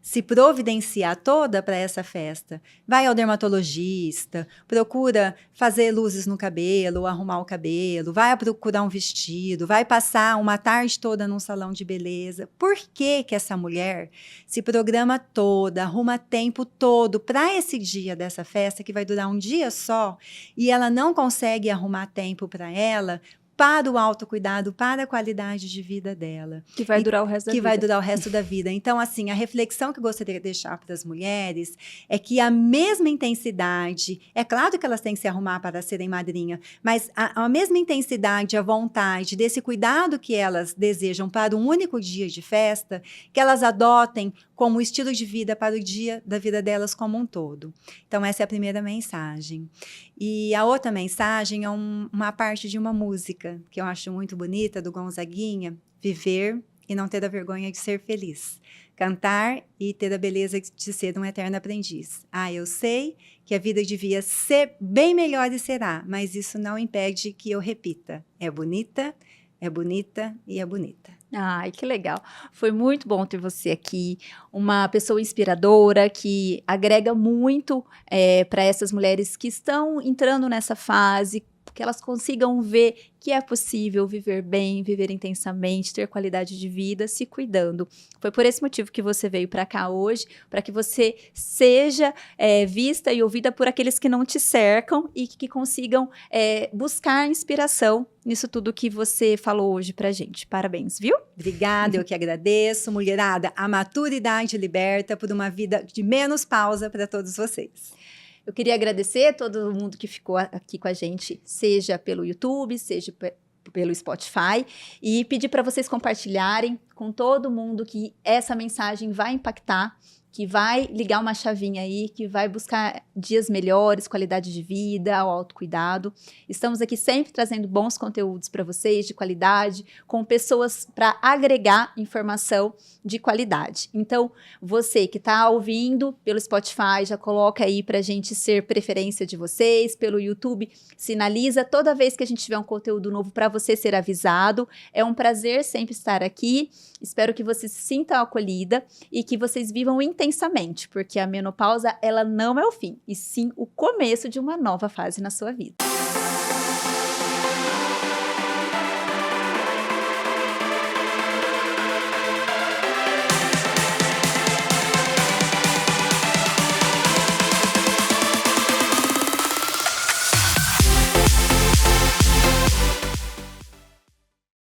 se providenciar toda para essa festa. Vai ao dermatologista, procura fazer luzes no cabelo, arrumar o cabelo, vai procurar um vestido, vai passar uma tarde toda num salão de beleza. Por que que essa mulher se programa toda, arruma tempo todo para esse dia dessa festa, que vai durar um dia só, e ela não consegue arrumar tempo para ela, para o autocuidado, para a qualidade de vida dela. Que vai durar o resto da vida. Que vai durar o resto da vida. Então, assim, a reflexão que eu gostaria de deixar para as mulheres é que a mesma intensidade, é claro que elas têm que se arrumar para serem madrinha, mas a mesma intensidade, a vontade desse cuidado que elas desejam para um único dia de festa, que elas adotem como estilo de vida para o dia da vida delas como um todo. Então, essa é a primeira mensagem. E a outra mensagem é uma parte de uma música que eu acho muito bonita, do Gonzaguinha: viver e não ter a vergonha de ser feliz. Cantar e ter a beleza de ser um eterno aprendiz. Eu sei que a vida devia ser bem melhor e será, mas isso não impede que eu repita. É bonita e é bonita. Ai, que legal. Foi muito bom ter você aqui, uma pessoa inspiradora que agrega muito para essas mulheres que estão entrando nessa fase, que elas consigam ver que é possível viver bem, viver intensamente, ter qualidade de vida, se cuidando. Foi por esse motivo que você veio para cá hoje, para que você seja vista e ouvida por aqueles que não te cercam e que consigam buscar inspiração nisso tudo que você falou hoje pra gente. Parabéns, viu? Obrigada, eu que agradeço. Mulherada, a maturidade liberta por uma vida de menos pausa para todos vocês. Eu queria agradecer a todo mundo que ficou aqui com a gente, seja pelo YouTube, seja pelo Spotify, e pedir para vocês compartilharem com todo mundo que essa mensagem vai impactar, que vai ligar uma chavinha aí, que vai buscar dias melhores, qualidade de vida, o autocuidado. Estamos aqui sempre trazendo bons conteúdos para vocês, de qualidade, com pessoas para agregar informação de qualidade. Então, você que está ouvindo pelo Spotify, já coloca aí para a gente ser preferência de vocês, pelo YouTube, sinaliza toda vez que a gente tiver um conteúdo novo para você ser avisado. É um prazer sempre estar aqui. Espero que você se sinta acolhida e que vocês vivam intensamente, porque a menopausa, ela não é o fim, e sim o começo de uma nova fase na sua vida.